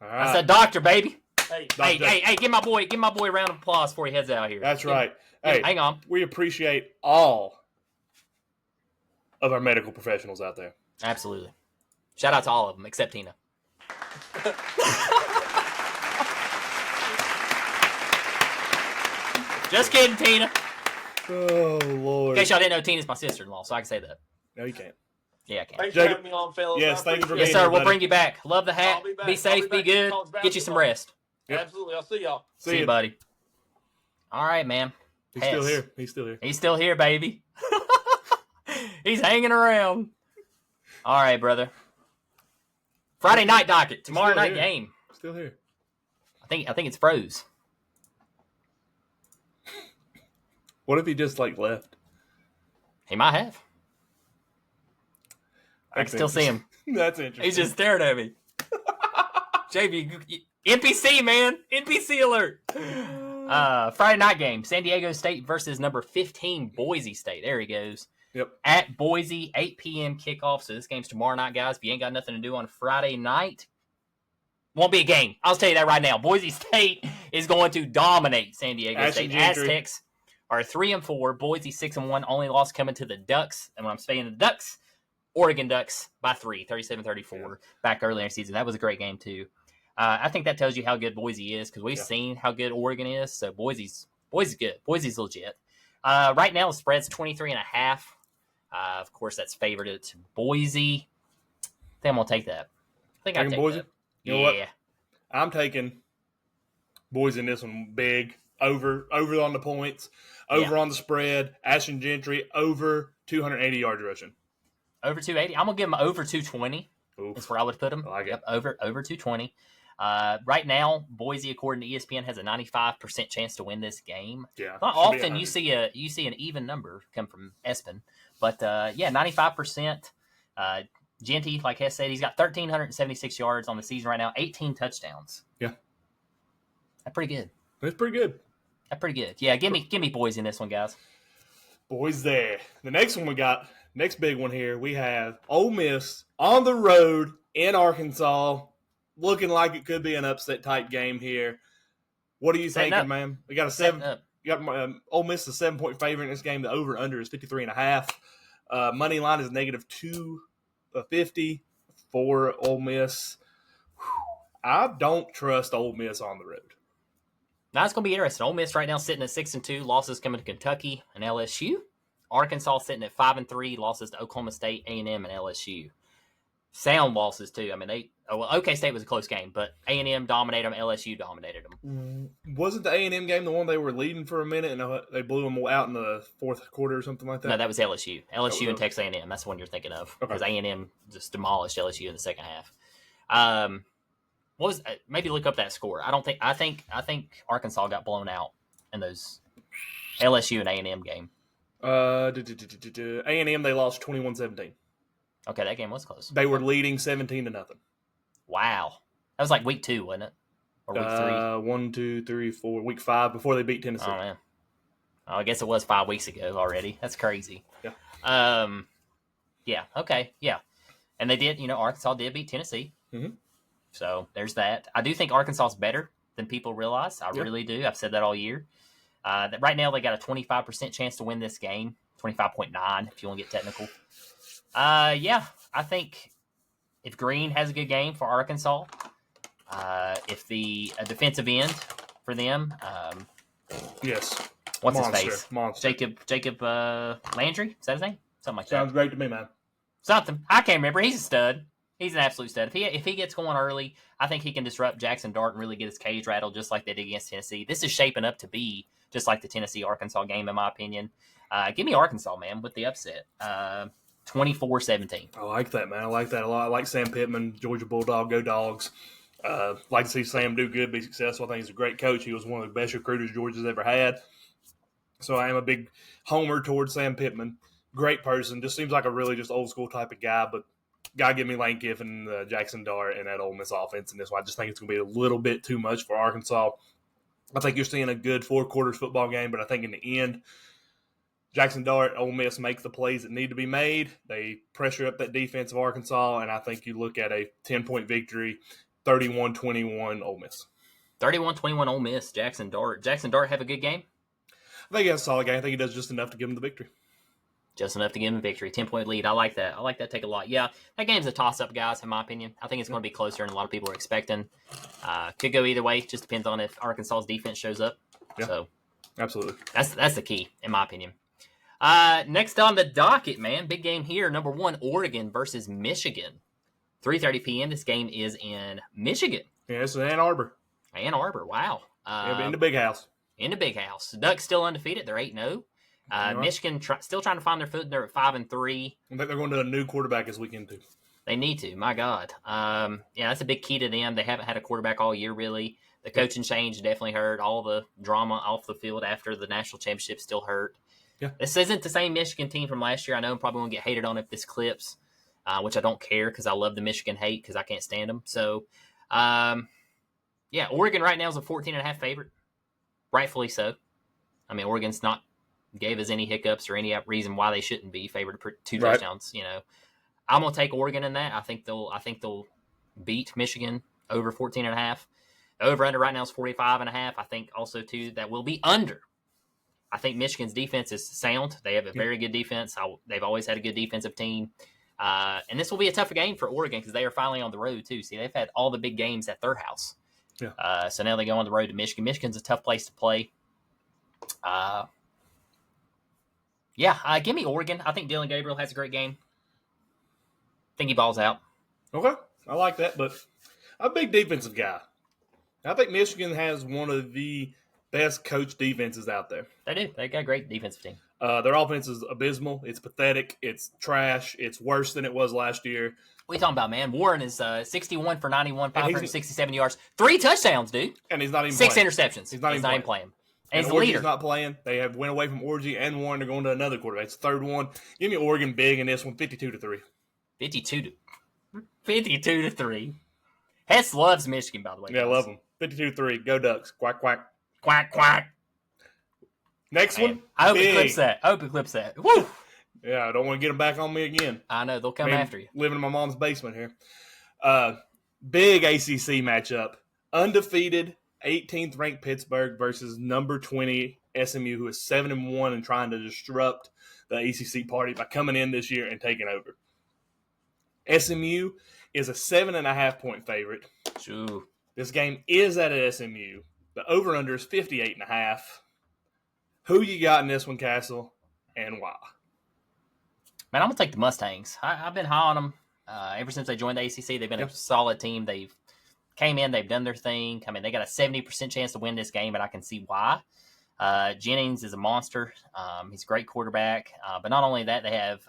B: All right.
A: I said, doctor, baby.
C: Hey,
A: hey, give my boy a round of applause before he heads out here.
B: That's right. Hey,
A: hang on.
B: We appreciate all of our medical professionals out there.
A: Absolutely. Shout out to all of them, except Tina. Just kidding, Tina.
B: Oh, Lord.
A: In case y'all didn't know, Tina's my sister-in-law, so I can say that.
B: No, you can't.
A: Yeah, I can.
C: Thanks for having me on, fellas.
B: Yes, thank you for being
A: Yes, sir.
B: here,
A: We'll
B: buddy.
A: bring you back. Love the hat. Be safe. Be good. Get you some rest.
B: Yep.
C: Absolutely. I'll see y'all.
A: See you, buddy. All right, man.
B: He's still here. He's still here.
A: He's still here, baby. He's hanging around. All right, brother. Friday night docket. Tomorrow night game.
B: Still here.
A: I think it's froze.
B: What if he just left?
A: He might have. I can still see him.
B: That's interesting.
A: He's just staring at me. JV, NPC, man. NPC alert. Friday night game. San Diego State versus number 15 Boise State. There he goes.
B: Yep. At
A: Boise, 8 p.m. kickoff. So this game's tomorrow night, guys. If you ain't got nothing to do on Friday night, won't be a game. I'll tell you that right now. Boise State is going to dominate San Diego State. Aztecs are 3-4. Boise 6-1. Only loss coming to the Ducks. And when I'm saying the Ducks, Oregon Ducks by 3, 37-34, back earlier in the season. That was a great game, too. I think that tells you how good Boise is, because we've seen how good Oregon is. So Boise's good. Boise's legit. Right now, the spread's 23.5. Of course, that's favored to Boise. I think I'm going to take that. I think I'll take
B: Boise?
A: that.
B: You know what? I'm taking Boise in this one big. Over on the points. Over on the spread. Ashton Gentry over 280 yards rushing.
A: Over 280. I'm going to give him over 220.
B: Oof.
A: That's where I would put him.
B: I like it.
A: Yep, over 220. Right now, Boise, according to ESPN, has a 95% chance to win this game.
B: Yeah.
A: Not often you see an even number come from Espen, but 95%. Genty, like Hess said, he's got 1,376 yards on the season right now, 18 touchdowns.
B: Yeah.
A: That's pretty good.
B: That's pretty good.
A: That's pretty good. Yeah, give me boys in this one, guys.
B: Boys there. The next one we got, next big one here, we have Ole Miss on the road in Arkansas, looking like it could be an upset type game here. What are you
A: Setting
B: thinking,
A: up.
B: man? We got a
A: Setting
B: 7.
A: up.
B: You got Ole Miss is a 7-point favorite in this game. The over under is 53.5. Money line is negative 250 for Ole Miss. I don't trust Ole Miss on the road.
A: Now it's going to be interesting. Ole Miss right now sitting at 6-2. Losses coming to Kentucky and LSU. Arkansas sitting at 5-3. Losses to Oklahoma State, A&M, and LSU. Sound losses too. I mean, OK State was a close game, but A&M dominated them. LSU dominated them.
B: Wasn't the A&M game the one they were leading for a minute and they blew them out in the fourth quarter or something like that?
A: No, that was LSU. LSU and Texas A&M. That's the one you're thinking of because A&M just demolished LSU in the second half. What was maybe look up that score? I think Arkansas got blown out in those LSU and A&M game.
B: A&M they lost 21-17.
A: Okay, that game was close.
B: They were leading 17-0.
A: Wow, that was like week 2, wasn't it? Or week 3?
B: 1, 2, 3, 4. Week 5 before they beat Tennessee.
A: Oh man. Oh, I guess it was 5 weeks ago already. That's crazy.
B: Yeah.
A: Yeah. Okay. Yeah. And they did. Arkansas did beat Tennessee.
B: Mm-hmm.
A: So there's that. I do think Arkansas is better than people realize. I really do. I've said that all year. Right now they got a 25% chance to win this game. 25.9 if you want to get technical. Yeah, I think if Green has a good game for Arkansas, if the defensive end for them,
B: yes,
A: what's
B: Monster.
A: his face?
B: Monster.
A: Jacob Landry, is that his name? Something like
B: Sounds
A: that.
B: great to me, man.
A: Something I can't remember. He's a stud. He's an absolute stud. If he gets going early, I think he can disrupt Jackson Dart and really get his cage rattled just like they did against Tennessee. This is shaping up to be just like the Tennessee-Arkansas game, in my opinion. Give me Arkansas, man, with the upset. 24-17.
B: I like that, man. I like that a lot. I like Sam Pittman, Georgia Bulldog, go Dogs. Like to see Sam do good, be successful. I think he's a great coach. He was one of the best recruiters Georgia's ever had. So I am a big homer towards Sam Pittman. Great person. Just seems like a really just old school type of guy, but gotta give me Lane Kiffin, Jackson Dart, and that Ole Miss offense in this one. I just think it's going to be a little bit too much for Arkansas. I think you're seeing a good 4 quarters football game, but I think in the end, Jackson Dart, Ole Miss make the plays that need to be made. They pressure up that defense of Arkansas, and I think you look at a 10-point victory, 31-21 Ole Miss.
A: 31-21 Ole Miss, Jackson Dart. Jackson Dart have a good game?
B: I think he has a solid game. I think he does just enough to give him the victory.
A: Just enough to give him a victory. 10-point lead. I like that. I like that take a lot. Yeah, that game's a toss-up, guys, in my opinion. I think it's going to be closer than a lot of people are expecting. Could go either way. Just depends on if Arkansas's defense shows up.
B: Yeah,
A: so
B: absolutely.
A: That's the key, in my opinion. Next on the docket, man. Big game here. Number 1, Oregon versus Michigan. 3:30 p.m. This game is in Michigan.
B: Yeah, it's in Ann Arbor.
A: Ann Arbor, wow.
B: In the big house.
A: In the big house. The Ducks still undefeated. They're 8-0. Michigan still trying to find their footing. They're at 5-3.
B: I think they're going to a new quarterback this weekend, too.
A: They need to. My God. Yeah, that's a big key to them. They haven't had a quarterback all year, really. The coaching change definitely hurt. All the drama off the field after the national championship still hurt.
B: Yeah.
A: This isn't the same Michigan team from last year. I know I'm probably going to get hated on if this clips, which I don't care because I love the Michigan hate because I can't stand them. So, yeah, Oregon right now is a 14.5 favorite. Rightfully so. I mean, Oregon's not gave us any hiccups or any reason why they shouldn't be favored for 2 touchdowns. I'm gonna take Oregon in that. I think they'll beat Michigan over 14.5. The over under right now is 45.5. I think also too that will be under. I think Michigan's defense is sound. They have a very good defense. They've always had a good defensive team. And this will be a tougher game for Oregon because they are finally on the road too. See, they've had all the big games at their house.
B: Yeah.
A: So now they go on the road to Michigan. Michigan's a tough place to play. Give me Oregon. I think Dylan Gabriel has a great game. I think he balls out.
B: Okay, I like that, but I'm a big defensive guy. I think Michigan has one of the best coached defenses out there.
A: They do. They got a great defensive team.
B: Their offense is abysmal. It's pathetic. It's trash. It's worse than it was last year.
A: What are you talking about, man? Warren is 61 for 91, 567 yards, 3 touchdowns, dude.
B: And he's not even
A: 6
B: playing.
A: interceptions. He's not even playing. And he's the
B: Orge's
A: leader.
B: Not playing. They have went away from Orgy and Warren. They're going to another quarterback. It's the third one. Give me Oregon big in this one, 52-3.
A: 52-3. Hess loves Michigan, by the way.
B: Yeah, I love them. 52-3. Go Ducks. Quack, quack.
A: Quack, quack.
B: Next
A: Man,
B: one.
A: I hope it
B: big.
A: clips that. I hope it clips that. Woo!
B: Yeah, I don't want to get them back on me again.
A: I know they'll come
B: Man,
A: after you.
B: Living in my mom's basement here. Big ACC matchup. Undefeated 18th ranked Pittsburgh versus number 20 SMU, who is 7-1 and trying to disrupt the ACC party by coming in this year and taking over. SMU is a 7.5 point favorite.
A: Shoo.
B: This game is at a SMU. The over-under is 58.5. Who you got in this one, Castle, and why?
A: Man, I'm gonna take the Mustangs. I've been high on them ever since they joined the ACC. They've been a solid team. They've came in, they've done their thing. I mean, they got a 70% chance to win this game, and I can see why. Jennings is a monster. He's a great quarterback. But not only that, they have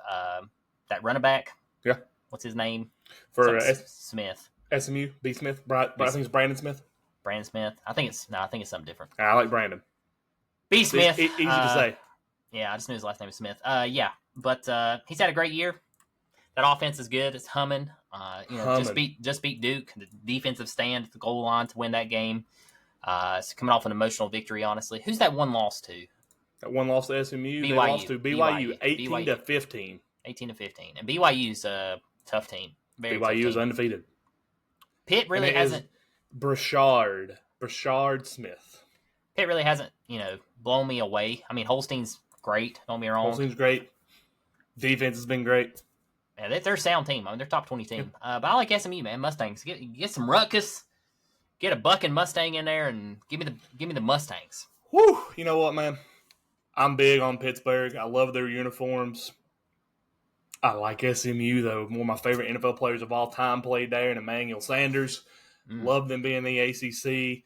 A: that running back.
B: Yeah.
A: What's his name?
B: For
A: Smith.
B: SMU, B. Smith. I think it's Brandon Smith.
A: Brandon Smith. I think it's something different.
B: I like Brandon.
A: B. Smith.
B: Easy to say.
A: Yeah, I just knew his last name was Smith. Yeah, but he's had a great year. That offense is good. It's humming. Just beat Duke. The defensive stand at the goal line to win that game. It's coming off an emotional victory, honestly. Who's that one loss to?
B: That one loss to SMU.
A: BYU.
B: They lost to BYU 18-15.
A: 18-15. And BYU's a tough team. Very tough
B: BYU is
A: team.
B: undefeated.
A: Pitt really hasn't.
B: Brashard Smith.
A: Pitt really hasn't, blown me away. I mean, Holstein's great. Don't be wrong.
B: Holstein's great. Defense has been great.
A: Yeah, they're a sound team. I mean, they're top 20 team. But I like SMU, man. Mustangs. Get some ruckus. Get a Buck and Mustang in there, and give me the Mustangs.
B: Whew. You know what, man? I'm big on Pittsburgh. I love their uniforms. I like SMU, though. One of my favorite NFL players of all time played there, and Emmanuel Sanders. Love them being in the ACC.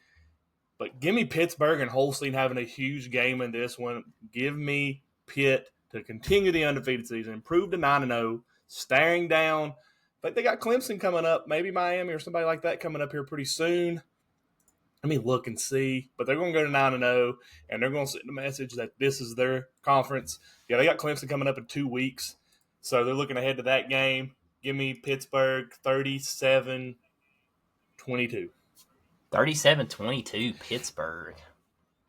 B: But give me Pittsburgh and Holstein having a huge game in this one. Give me Pitt to continue the undefeated season, improve to 9-0, staring down. But they got Clemson coming up, maybe Miami or somebody like that coming up here pretty soon. Let me look and see. But they're going to go to 9-0, and they're going to send a message that this is their conference. Yeah, they got Clemson coming up in 2 weeks. So they're looking ahead to that game. Give me Pittsburgh 37-22.
A: 37-22, Pittsburgh.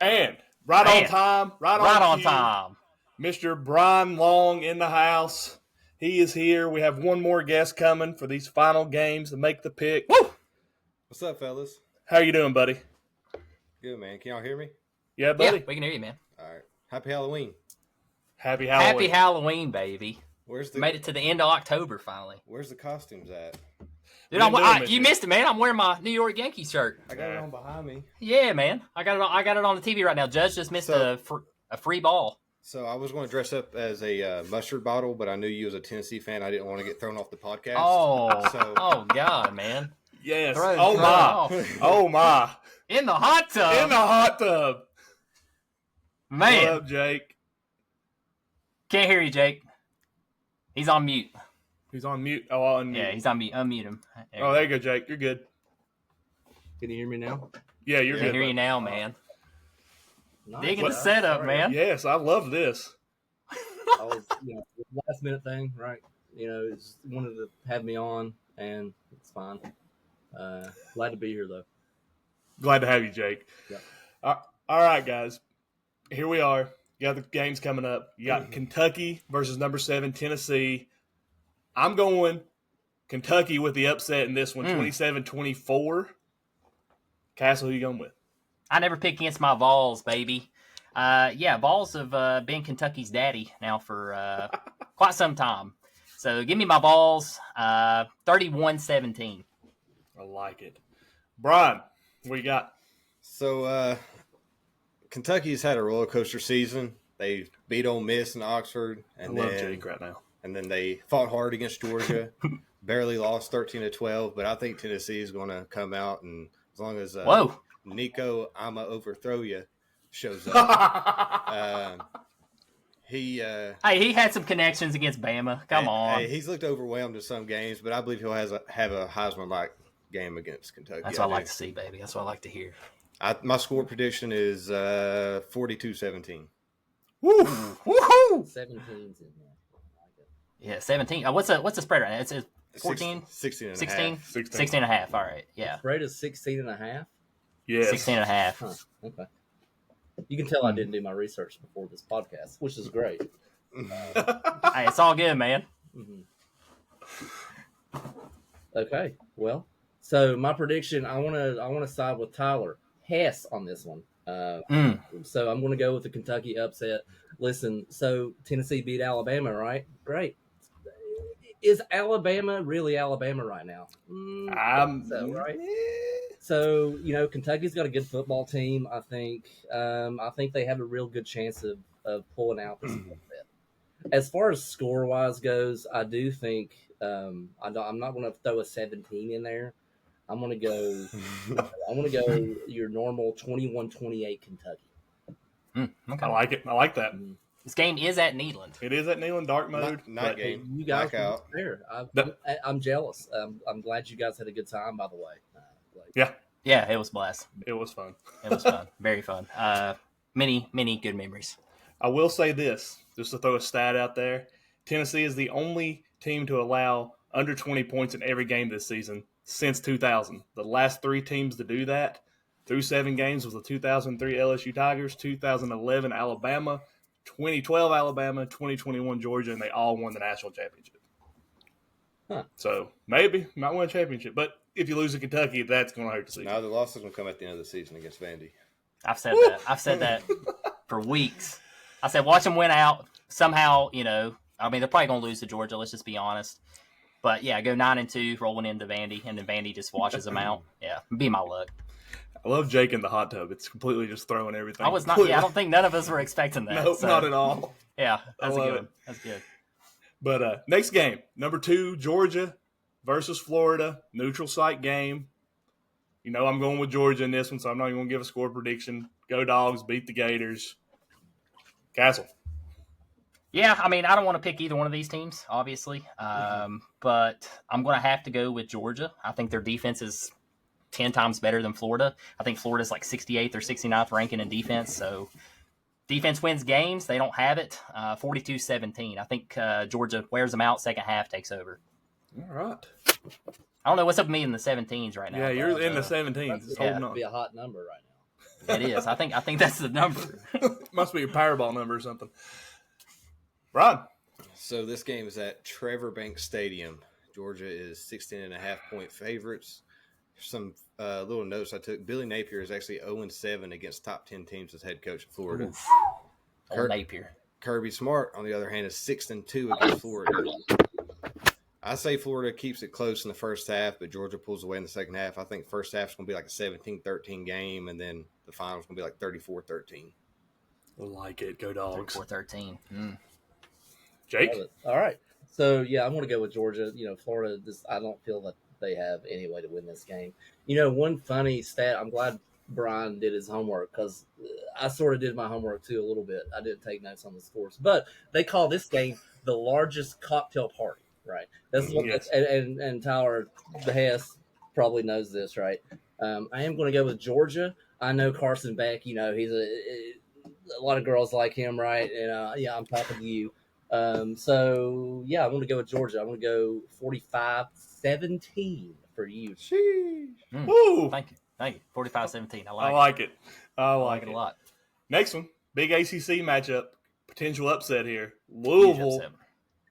B: And right on time, right on cue,
A: time.
B: Mr. Brian Long in the house. He is here. We have one more guest coming for these final games to make the pick.
A: Woo!
D: What's up, fellas?
B: How you doing, buddy?
D: Good, man. Can y'all hear me?
B: Yeah, buddy.
A: Yeah, we can hear you, man.
D: All right. Happy Halloween.
B: Happy Halloween.
A: Happy Halloween, baby.
D: Where's the
A: Made it to the end of October finally.
D: Where's the costumes at?
A: Dude, you missed it, man. I'm wearing my New York Yankees shirt.
D: I got it on behind me.
A: Yeah, man. I got it on the TV right now. Judge just missed a free ball.
D: So I was going to dress up as a mustard bottle, but I knew you was a Tennessee fan. I didn't want to get thrown off the podcast.
A: Oh God, man.
B: Yes.
A: Throw
B: Oh, my.
A: off.
B: Oh, my.
A: In the hot tub.
B: In the hot tub.
A: Man.
B: What up, Jake?
A: Can't hear you, Jake. He's on mute.
B: He's on mute. Oh, I'll unmute.
A: Yeah, he's on mute. Unmute him.
B: There you go, Jake. You're good.
E: Can you hear me now?
B: Yeah, you're
A: I can
B: good.
A: hear you now, man.
E: Nice.
A: Digging the setup, man.
B: Yes, I love this.
E: Last minute thing, right? It's wanted to have me on, and it's fine. Glad to be here, though.
B: Glad to have you, Jake.
E: Yeah.
B: All right, guys. Here we are. You got the games coming up. You got Kentucky versus number 7, Tennessee. I'm going Kentucky with the upset in this one, 27-24. Castle, who you going with?
A: I never pick against my Vols, baby. Vols have been Kentucky's daddy now for quite some time. So give me my Vols, 31-17.
B: I like it. Brian, what you got?
D: So Kentucky's had a roller coaster season. They beat Ole Miss in Oxford, and
B: I love Jake right now.
D: And then they fought hard against Georgia. Barely lost 13-12, but I think Tennessee is going to come out, and as long as Nico I'ma overthrow you shows up. He
A: had some connections against Bama. Come on.
D: He's looked overwhelmed in some games, but I believe he'll have a Heisman-like game against Kentucky.
A: That's what I like to see, baby. That's what I like to hear.
D: My score prediction is 42-17.
B: Woo! Woohoo!
E: 17's in there. I like it.
A: Yeah, 17. What's the spread right now? It's 14?
D: 16 and
A: 16?
D: a half.
A: 16 and a half. All right. Yeah.
E: Spread is 16 and a half.
B: Yes.
A: 16 and a half.
E: Huh. Okay. You can tell I didn't do my research before this podcast, which is great.
A: Hey, it's all good, man.
E: Mm-hmm. Okay, well, so my prediction, I want to side with Tyler Hess on this one. So I'm going to go with the Kentucky upset. Listen, so Tennessee beat Alabama, right? Great. Is Alabama really Alabama right now? So, right? So, Kentucky's got a good football team. I think they have a real good chance of pulling out this upset. As far as score-wise goes, I do think I'm not going to throw a 17 in there. I'm going to go your normal 21-28 Kentucky.
B: Okay. I like it. I like that.
A: This game is at Neyland.
B: It is at Neyland, dark mode.
D: Night game.
E: You guys were there. I'm jealous. I'm glad you guys had a good time, by the way.
A: Yeah, it was blessed.
B: It was fun.
A: It was fun. Very fun. Many good memories.
B: I will say this, just to throw a stat out there. Tennessee is the only team to allow under 20 points in every game this season since 2000. The last 3 teams to do that through 7 games was the 2003 LSU Tigers, 2011 Alabama, 2012 Alabama, 2021 Georgia, and they all won the national championship. So maybe might win a championship. But if you lose to Kentucky, that's going to hurt the season.
D: No, the loss is going to come at the end of the season against Vandy.
A: I've said that for weeks. I said, watch them win out somehow. They're probably going to lose to Georgia. Let's just be honest. But yeah, go 9-2, rolling into Vandy, and then Vandy just washes them out. Yeah, be my luck.
B: I love Jake in the hot tub. It's completely just throwing everything.
A: I was not. Yeah, I don't think none of us were expecting that.
B: Nope, not at all.
A: Yeah, that's good. That's good.
B: But next game, number 2, Georgia versus Florida, neutral site game. I'm going with Georgia in this one, so I'm not even going to give a score prediction. Go Dogs, beat the Gators. Castle.
A: Yeah, I don't want to pick either one of these teams, obviously, but I'm going to have to go with Georgia. I think their defense is 10 times better than Florida. I think Florida's like 68th or 69th ranking in defense, so defense wins games. They don't have it. 42-17. I think Georgia wears them out. Second half takes over.
B: All right.
A: I don't know what's up with me in the 17s right now.
B: Yeah, you're in the 17s. It's holding on.
E: Be a hot number right now.
A: It is. I think that's the number.
B: Must be a Powerball number or something. Ron.
D: So this game is at Trevor Bank Stadium. Georgia is 16.5-point favorites. Some little notes I took. Billy Napier is actually 0-7 against top 10 teams as head coach of Florida.
A: Napier.
D: Kirby Smart, on the other hand, is 6-2 against Florida. I say Florida keeps it close in the first half, but Georgia pulls away in the second half. I think first half is going to be like a 17-13 game, and then the final is going to be like 34-13.
B: I like it. Go Dogs.
A: 34-13.
B: Jake?
E: All right. So, yeah, I'm going to go with Georgia. Florida, I don't feel that they have any way to win this game. One funny stat, I'm glad Brian did his homework because I sort of did my homework too a little bit. I didn't take notes on the scores. But they call this game the largest cocktail party. Right. That's what,
B: yes.
E: and Tyler Hess probably knows this, right? I am going to go with Georgia. I know Carson Beck, he's a lot of girls like him, right? And yeah, I'm talking to you. So yeah, I'm going to go with Georgia. I'm going to go 45-17 for you.
B: Woo!
A: Thank you. 45-17.
B: I like it. I
A: like it a lot.
B: Next one, big ACC matchup, potential upset here. Louisville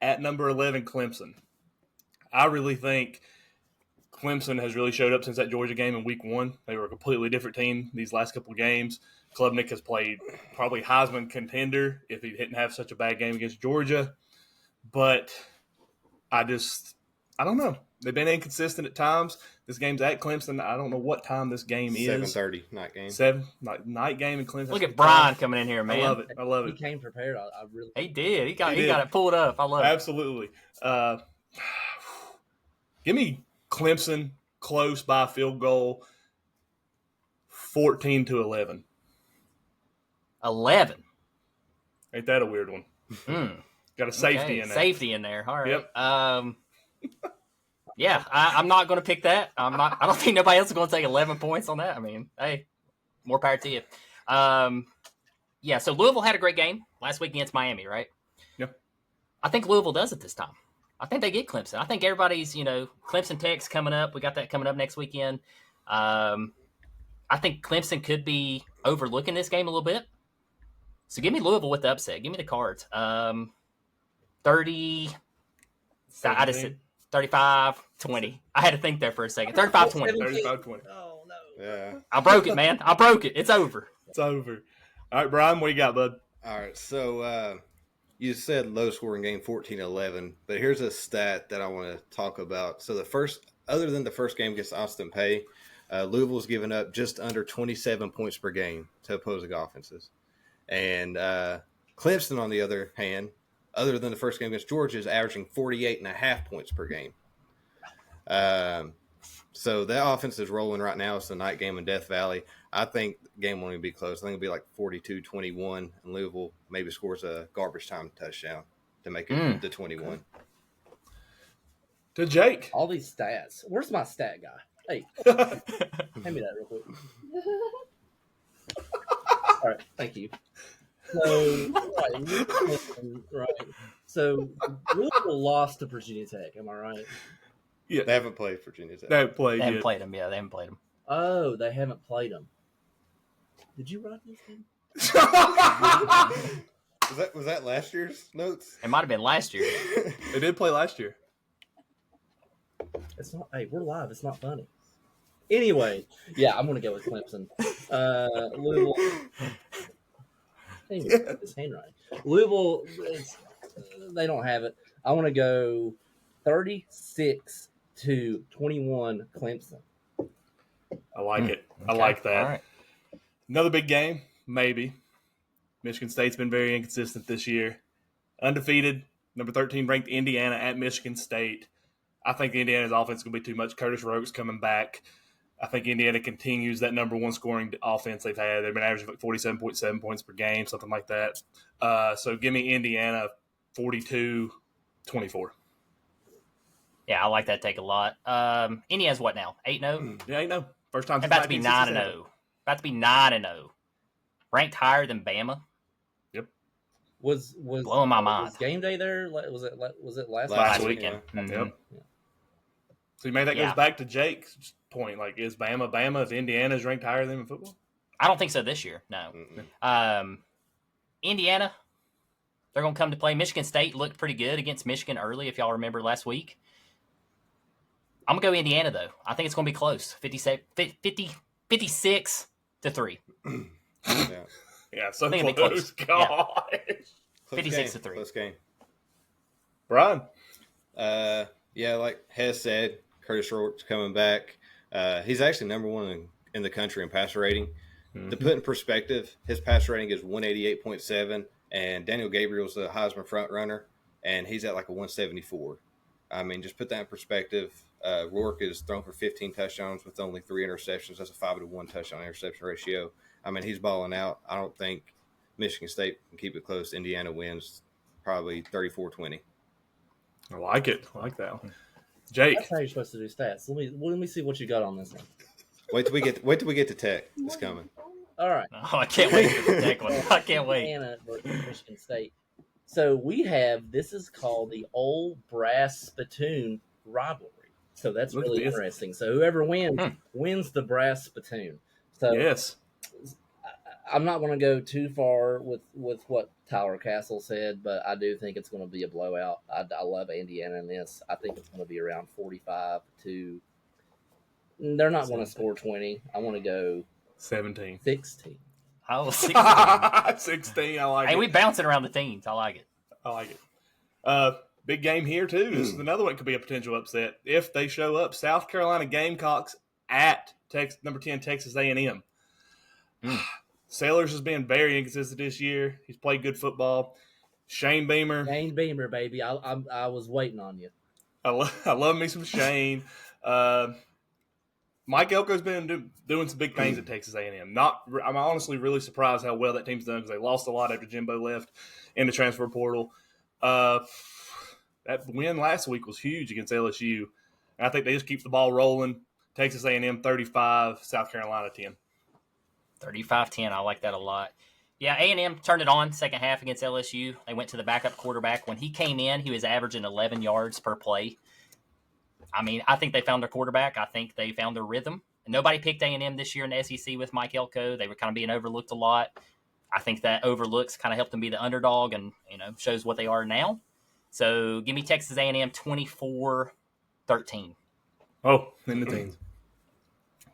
B: at number 11, Clemson. I really think Clemson has really showed up since that Georgia game in week 1. They were a completely different team these last couple of games. Klubnik has played probably Heisman contender if he didn't have such a bad game against Georgia. But I don't know. They've been inconsistent at times. This game's at Clemson. I don't know what time this game is.
D: 7:30 night game.
B: Night game in Clemson.
A: Look at Brian coming in here, man.
B: I love it.
E: He came prepared. I really.
A: He did. He got it pulled up. I love it.
B: Absolutely. Give me Clemson close by field goal, 14-11.
A: 11.
B: Ain't that a weird one? Got a safety in there.
A: Safety in there. All right.
B: Yep.
A: Yeah, I'm not going to pick that. I don't think nobody else is going to take 11 points on that. I mean, hey, more power to you. Yeah, so Louisville had a great game last week against Miami, right?
B: Yeah.
A: I think Louisville does it this time. I think they get Clemson. I think everybody's, Clemson Tech's coming up. We got that coming up next weekend. I think Clemson could be overlooking this game a little bit. So give me Louisville with the upset. Give me the Cards. 30. I just said 35-20. I had to think there for a second. 35-20.
B: 35-20.
E: Oh no.
D: Yeah.
A: I broke it, man. I broke it. It's over.
B: It's over. All right, Brian, what do you got, bud?
D: All right. So you said low scoring game 14-11, but here's a stat that I want to talk about. So other than the first game against Austin Peay, Louisville's given up just under 27 points per game to opposing offenses. And Clemson, on the other hand, other than the first game against Georgia, is averaging 48.5 points per game. So that offense is rolling right now. It's the night game in Death Valley. I think the game won't even be close. I think it'll be like 42-21, and Louisville maybe scores a garbage time touchdown to make it to 21.
B: To Jake.
E: All these stats. Where's my stat guy? Hey, hand me that real quick. All right, thank you. So, right. So, Louisville lost to Virginia Tech. Am I right?
B: Yeah.
D: They haven't played Virginia Tech.
B: They haven't played
A: They haven't
B: yet.
A: played them. Yeah, they haven't played them.
E: Oh, they haven't played them. Did you write this thing?
D: Was that last year's notes?
A: It might have been last year.
B: They did play last year.
E: It's not. Hey, we're live. It's not funny. Anyway, yeah, I'm gonna go with Clemson. Louisville. It's handwriting. Louisville. They don't have it. I want to go 36-21 Clemson.
B: I like it. I
A: Okay.
B: like that.
A: All right.
B: Another big game, maybe. Michigan State's been very inconsistent this year. Undefeated, number 13 ranked Indiana at Michigan State. I think Indiana's offense is going to be too much. Curtis Roke's coming back. I think Indiana continues that number one scoring offense they've had. They've been averaging like 47.7 points per game, something like that. So give me Indiana 42-24.
A: Yeah, I like that take a lot. Indiana's what now? 8-0?
B: Yeah, I know. First time since
A: About to be
B: 1967.
A: 9-0. About to be 9-0. Ranked higher than Bama.
E: Was
A: Blowing my mind.
E: Was game day there? Was it last
B: Last
E: week?
B: weekend.
A: Mhm.
B: Yep. So maybe that
A: Yeah.
B: goes back to Jake's point. Like, is Bama if Indiana's ranked higher than them in football?
A: I don't think so this year. No. Indiana, they're going to come to play. Michigan State looked pretty good against Michigan early, if y'all remember last week. I'm going to go Indiana, though. I think it's going to be close. 56-3.
D: Yeah.
B: Yeah, so
A: I think it'll be
B: close.
A: close.
B: Gosh.
A: 56-3.
D: Close game.
B: Brian.
D: Yeah, like Hess said, Curtis Rourke's coming back. He's actually number one in the country in passer rating.
B: Mm-hmm.
D: To put in perspective, his passer rating is 188.7, and Daniel Gabriel's the Heisman front runner, and he's at like a 174. I mean, just put that in perspective. Rourke is thrown for 15 touchdowns with only 3 interceptions. That's a 5-to-1 touchdown interception ratio. I mean, he's balling out. I don't think Michigan State can keep it close. Indiana wins probably 34-20.
B: I like it. I like that one. Jake.
E: That's how you're supposed to do stats. Let me see what you got on this one.
D: Wait till we get to Tech. It's coming.
E: All right.
A: Oh, I can't wait for the Tech one. I can't wait.
E: Indiana versus Michigan State. So this is called the Old Brass Spittoon rivalry. So that's
B: Look at
E: really
B: this.
E: interesting. So whoever wins the brass spittoon. So
B: Yes.
E: I'm not going to go too far with what Tyler Castle said, but I do think it's going to be a blowout. I love Indiana in this. I think it's going to be around 45 to. They're not going to score 20. I want to go
B: 17.
E: 16.
A: Oh, 16.
B: 16. I like
A: Hey,
B: it.
A: we bouncing around the teams. I like it.
B: I like it. Big game here, too. This is another one that could be a potential upset if they show up. South Carolina Gamecocks at number 10 Texas A&M. Sailors has been very inconsistent this year. He's played good football. Shane Beamer.
E: Shane Beamer, baby. I was waiting on you.
B: I love me some Shane. Mike Elko's been doing some big things at Texas A&M. I'm honestly really surprised how well that team's done because they lost a lot after Jimbo left in the transfer portal. That win last week was huge against LSU. And I think they just keep the ball rolling. Texas A&M 35, South Carolina 10.
A: 35-10. I like that a lot. Yeah, A&M turned it on second half against LSU. They went to the backup quarterback. When he came in, he was averaging 11 yards per play. I mean, I think they found their quarterback. I think they found their rhythm. Nobody picked A&M this year in the SEC with Mike Elko. They were kind of being overlooked a lot. I think that overlooks kind of helped them be the underdog and, shows what they are now. So give me Texas A&M 24-13.
B: Oh, in the teens.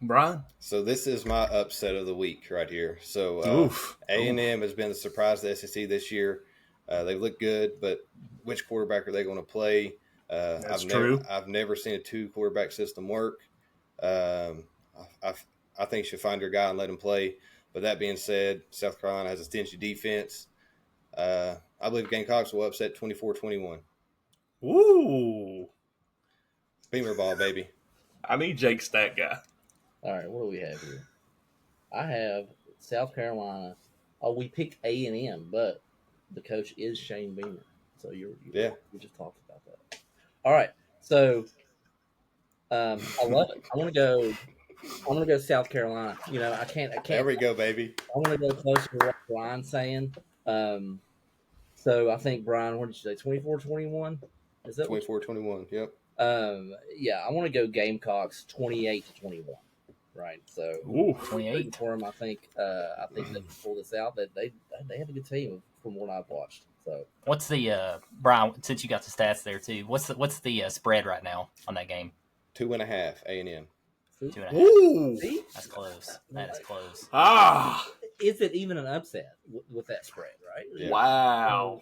B: Brian?
D: So this is my upset of the week right here. So A&M has been the surprise of the SEC this year. They look good, but which quarterback are they going to play?
B: That's true.
D: I've never seen a 2-quarterback system work. I think you should find your guy and let him play. But that being said, South Carolina has a stingy defense. I believe Gamecocks will upset 24-21.
B: Ooh.
D: Beamer ball, baby.
B: I need Jake Stat guy.
E: All right, what do we have here? I have South Carolina. Oh, we picked A&M, but the coach is Shane Beamer. So we just talked about that. All right, so I love it. I want to go South Carolina. I can't.
D: There we go, baby.
E: I want to go closer to what Brian's saying. So I think, Brian, what did you say? 24-21? Is that
D: 24-21? Yep.
E: Yeah, I want to go Gamecocks 28-21. Right. So
A: 28
E: for them. I think they can pull this out. That they have a good team from what I've watched. So
A: what's the Brian? Since you got the stats there too, what's the spread right now on that game?
D: 2.5 A&M.
A: 2.5.
B: Ooh,
A: that's close. That is close.
E: Is it even an upset with that spread? Right.
B: Yeah. Wow.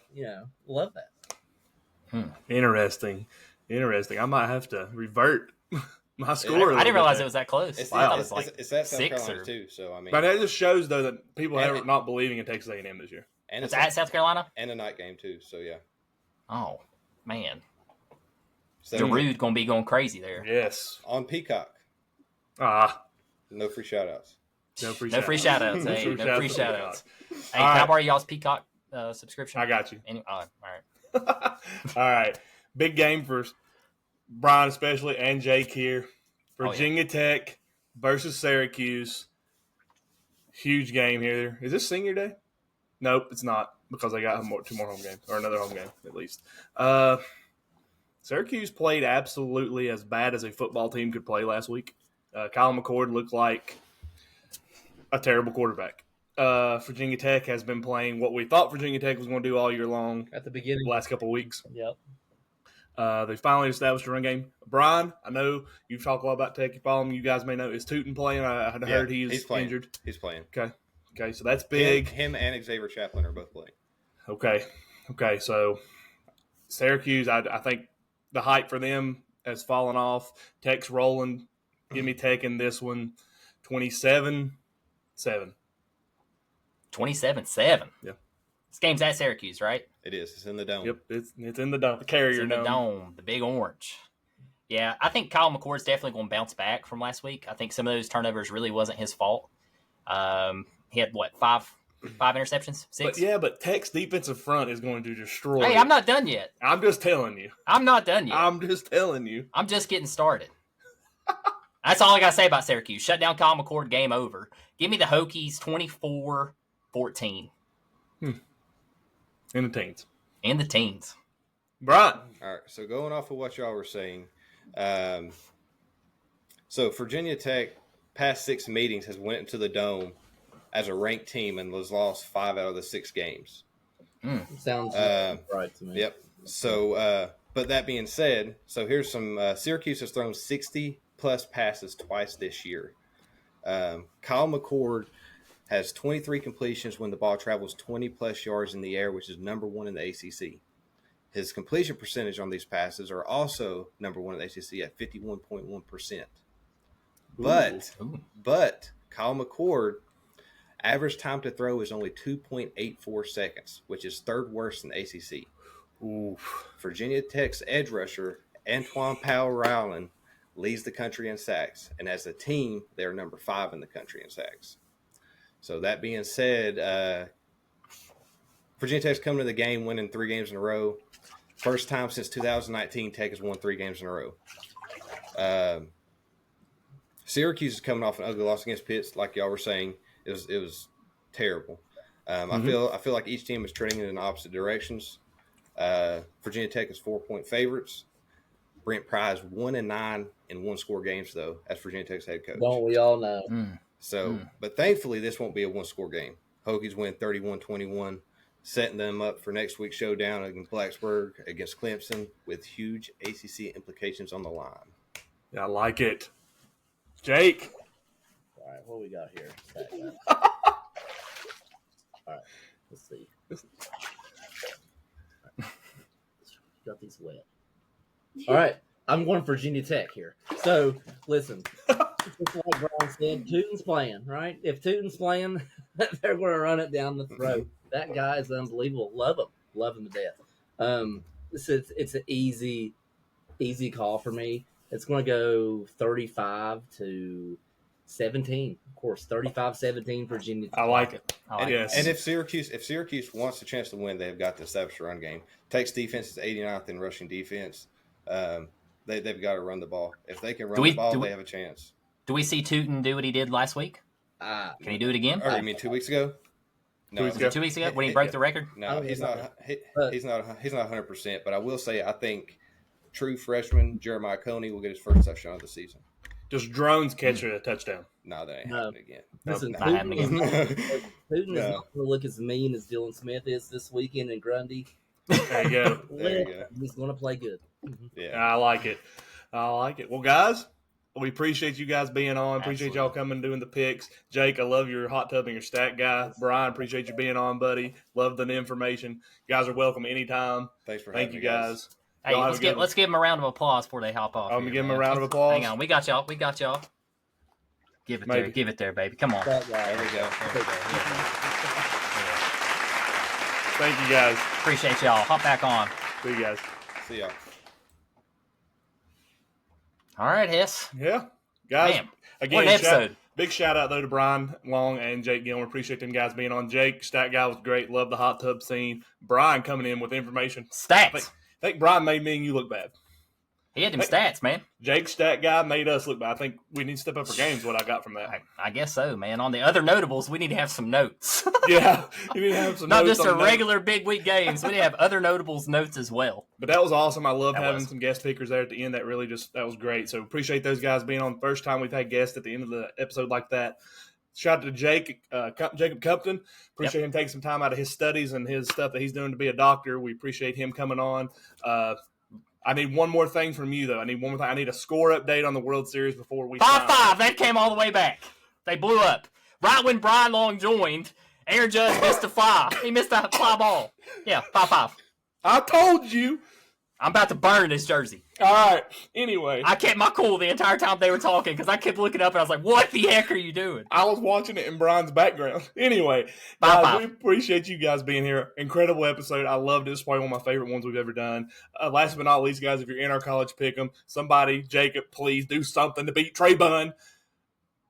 E: Love that.
B: Interesting. I might have to revert my score.
A: I didn't realize it was that close.
D: It's at South
A: 6
D: Carolina too. So I mean,
B: but that just shows though that people are not believing in Texas A&M this year.
D: And
A: it's at South Carolina
D: and a night game too. So yeah.
A: Oh man,
D: So,
A: Darude gonna be going crazy there.
B: Yes,
D: on Peacock.
B: No
D: free shout outs.
A: No free shout outs. Hey, no free shout outs. Hey,
B: All
A: can
B: right.
A: I borrow y'all's Peacock subscription?
B: I got you.
A: All right.
B: All right. Big game for Brian especially and Jake here. Virginia Tech versus Syracuse. Huge game here. Is this senior day? Nope, it's not because they got 2 more home games or another home game at least. Syracuse played absolutely as bad as a football team could play last week. Kyle McCord looked like a terrible quarterback. Virginia Tech has been playing what we thought Virginia Tech was going to do all year long
E: at the beginning,
B: the last couple of weeks.
E: Yep.
B: They finally established a run game. Brian, I know you talk a lot about Tech. You follow him. You guys may know. Is Tootin playing? I had heard he's injured.
D: He's playing.
B: Okay, so that's big.
D: Him and Xavier Chaplin are both playing.
B: Okay, so Syracuse, I think the hype for them has fallen off. Tech's rolling. Give me Tech in this one. 27-7.
A: 27-7.
B: Yeah.
A: This game's at Syracuse, right?
D: It is. It's in the dome.
B: Yep, it's in the dome. The Carrier
A: Dome. The dome, the big orange. Yeah, I think Kyle McCord's definitely going to bounce back from last week. I think some of those turnovers really wasn't his fault. He had, five interceptions? 6?
B: But Tech's defensive front is going to destroy.
A: Hey, I'm not done yet.
B: I'm just telling you.
A: I'm not done yet.
B: I'm just telling you.
A: I'm just getting started. That's all I got to say about Syracuse. Shut down Kyle McCord, game over. Give me the Hokies 24-14.
B: In the teens.
A: In the teens.
B: Brian.
D: All right, so going off of what y'all were saying, so Virginia Tech past 6 meetings has went into the dome as a ranked team and was lost 5 out of the 6 games.
E: Sounds right to me.
D: Yep. So, but that being said, so here's some Syracuse has thrown 60-plus passes twice this year. Kyle McCord has 23 completions when the ball travels 20-plus yards in the air, which is number 1 in the ACC. His completion percentage on these passes are also number 1 in the ACC at 51.1%. But Kyle McCord, average time to throw is only 2.84 seconds, which is 3rd worst in the ACC. Virginia Tech's edge rusher, Antoine Powell-Rowland, leads the country in sacks, and as a team, they are number 5 in the country in sacks. So that being said, Virginia Tech's coming to the game winning 3 games in a row. First time since 2019, Tech has won 3 games in a row. Syracuse is coming off an ugly loss against Pitt, like y'all were saying. It was terrible. I feel like each team is trending in opposite directions. Virginia Tech is 4-point favorites. Brent Pry's 1-9 in 1-score games though, as Virginia Tech's head coach.
E: Don't we all know?
D: But thankfully this won't be a 1-score game. Hokies win 31-21, setting them up for next week's showdown against Blacksburg against Clemson with huge ACC implications on the line.
B: Yeah, I like it. Jake.
E: All right, what we got here? All right, let's see. Got these wet. All right, I'm going Virginia Tech here. So, listen, just like Brian said, Tootin's playing, right? If Tootin's playing, they're going to run it down the throat. That guy is unbelievable. Love him to death. It's an easy call for me. It's going to go 35-17. Of course, 35-17 Virginia Tech.
B: I like it.
D: And if Syracuse wants a chance to win, they've got to establish a run game. Tech's defense is 89th in rushing defense. They've got to run the ball. If they can run the ball, they have a chance.
A: Do we see Tootin do what he did last week? Can he do it again?
D: Or you mean 2 weeks ago?
A: No, 2 weeks ago when he broke the record.
D: No, he's not 100%. But I will say, I think true freshman Jeremiah Coney will get his first touchdown of the season.
B: Just drones catching a touchdown.
D: No, that ain't happening again.
E: Listen,
A: Not happening again.
E: Tootin is not going to look as mean as Dylan Smith is this weekend in Grundy.
B: There you go.
D: There you go.
E: He's going to play good.
D: Yeah,
B: I like it. Well, guys, we appreciate you guys being on. Appreciate y'all coming and doing the picks. Jake, I love your hot tub and your stack guy. Brian, appreciate you being on, buddy. Love the information. You guys are welcome anytime.
D: Thanks for having
B: Thank you,
D: me,
B: guys.
A: Hey, let's give them a round of applause before they hop off.
B: I'm gonna give them a round of applause.
A: Hang on, we got y'all. Give it there. Give it there, baby. Come on.
D: There we go.
B: Thank you, guys.
A: Appreciate y'all. Hop back on.
B: See you guys.
D: See y'all.
A: All right, Hess.
B: Yeah, guys.
A: Damn.
B: Again,
A: What an episode.
B: Big shout out though to Brian Long and Jake Gilmer. Appreciate them guys being on. Jake, stat guy was great. Love the hot tub scene. Brian coming in with information.
A: Stats.
B: I think Brian made me and you look bad.
A: He had them stats, man.
B: Jake's stat guy made us look bad. I think we need to step up our games. What I got from that.
A: I guess so, man. On the other notables, we need to have some notes.
B: Yeah, you need to have some
A: Not
B: notes
A: just
B: on
A: our regular big week games. We need to have other notables notes as well.
B: But that was awesome. I love
A: That
B: having
A: was.
B: some guest pickers there at the end. That was great. So appreciate those guys being on. First time we've had guests at the end of the episode like that. Shout out to Jacob Cupton. Appreciate him taking some time out of his studies and his stuff that he's doing to be a doctor. We appreciate him coming on. I need one more thing from you, though. I need a score update on the World Series before we
A: 5-5. That came all the way back. They blew up. Right when Brian Long joined, Aaron Judge missed a fly. He missed a fly ball. Yeah, 5-5.
B: I told you.
A: I'm about to burn this jersey.
B: All right. Anyway.
A: I kept my cool the entire time they were talking because I kept looking up and I was like, what the heck are you doing?
B: I was watching it in Brian's background. Anyway, guys, we appreciate you guys being here. Incredible episode. I loved it. It's probably one of my favorite ones we've ever done. Last but not least, guys, if you're in our college pick'em, somebody, Jacob, please do something to beat Trey Bunn.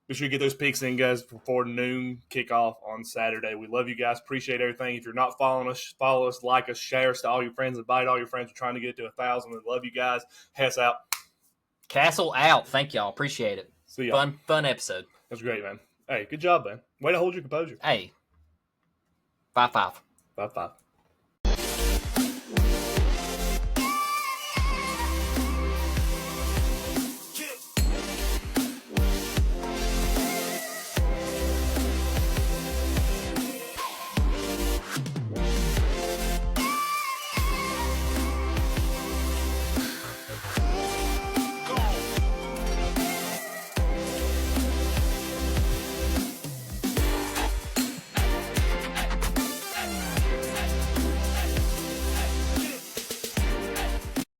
B: Be sure you get those picks in, guys, before noon kickoff on Saturday. We love you guys. Appreciate everything. If you're not following us, follow us, like us, share us to all your friends, invite all your friends. We're trying to get to 1,000. We love you guys. Hess out.
A: Castle out. Thank y'all. Appreciate it.
B: See ya.
A: Fun episode.
B: That's great, man. Hey, good job, man. Way to hold your composure.
A: Hey. 5-5.
B: 5-5.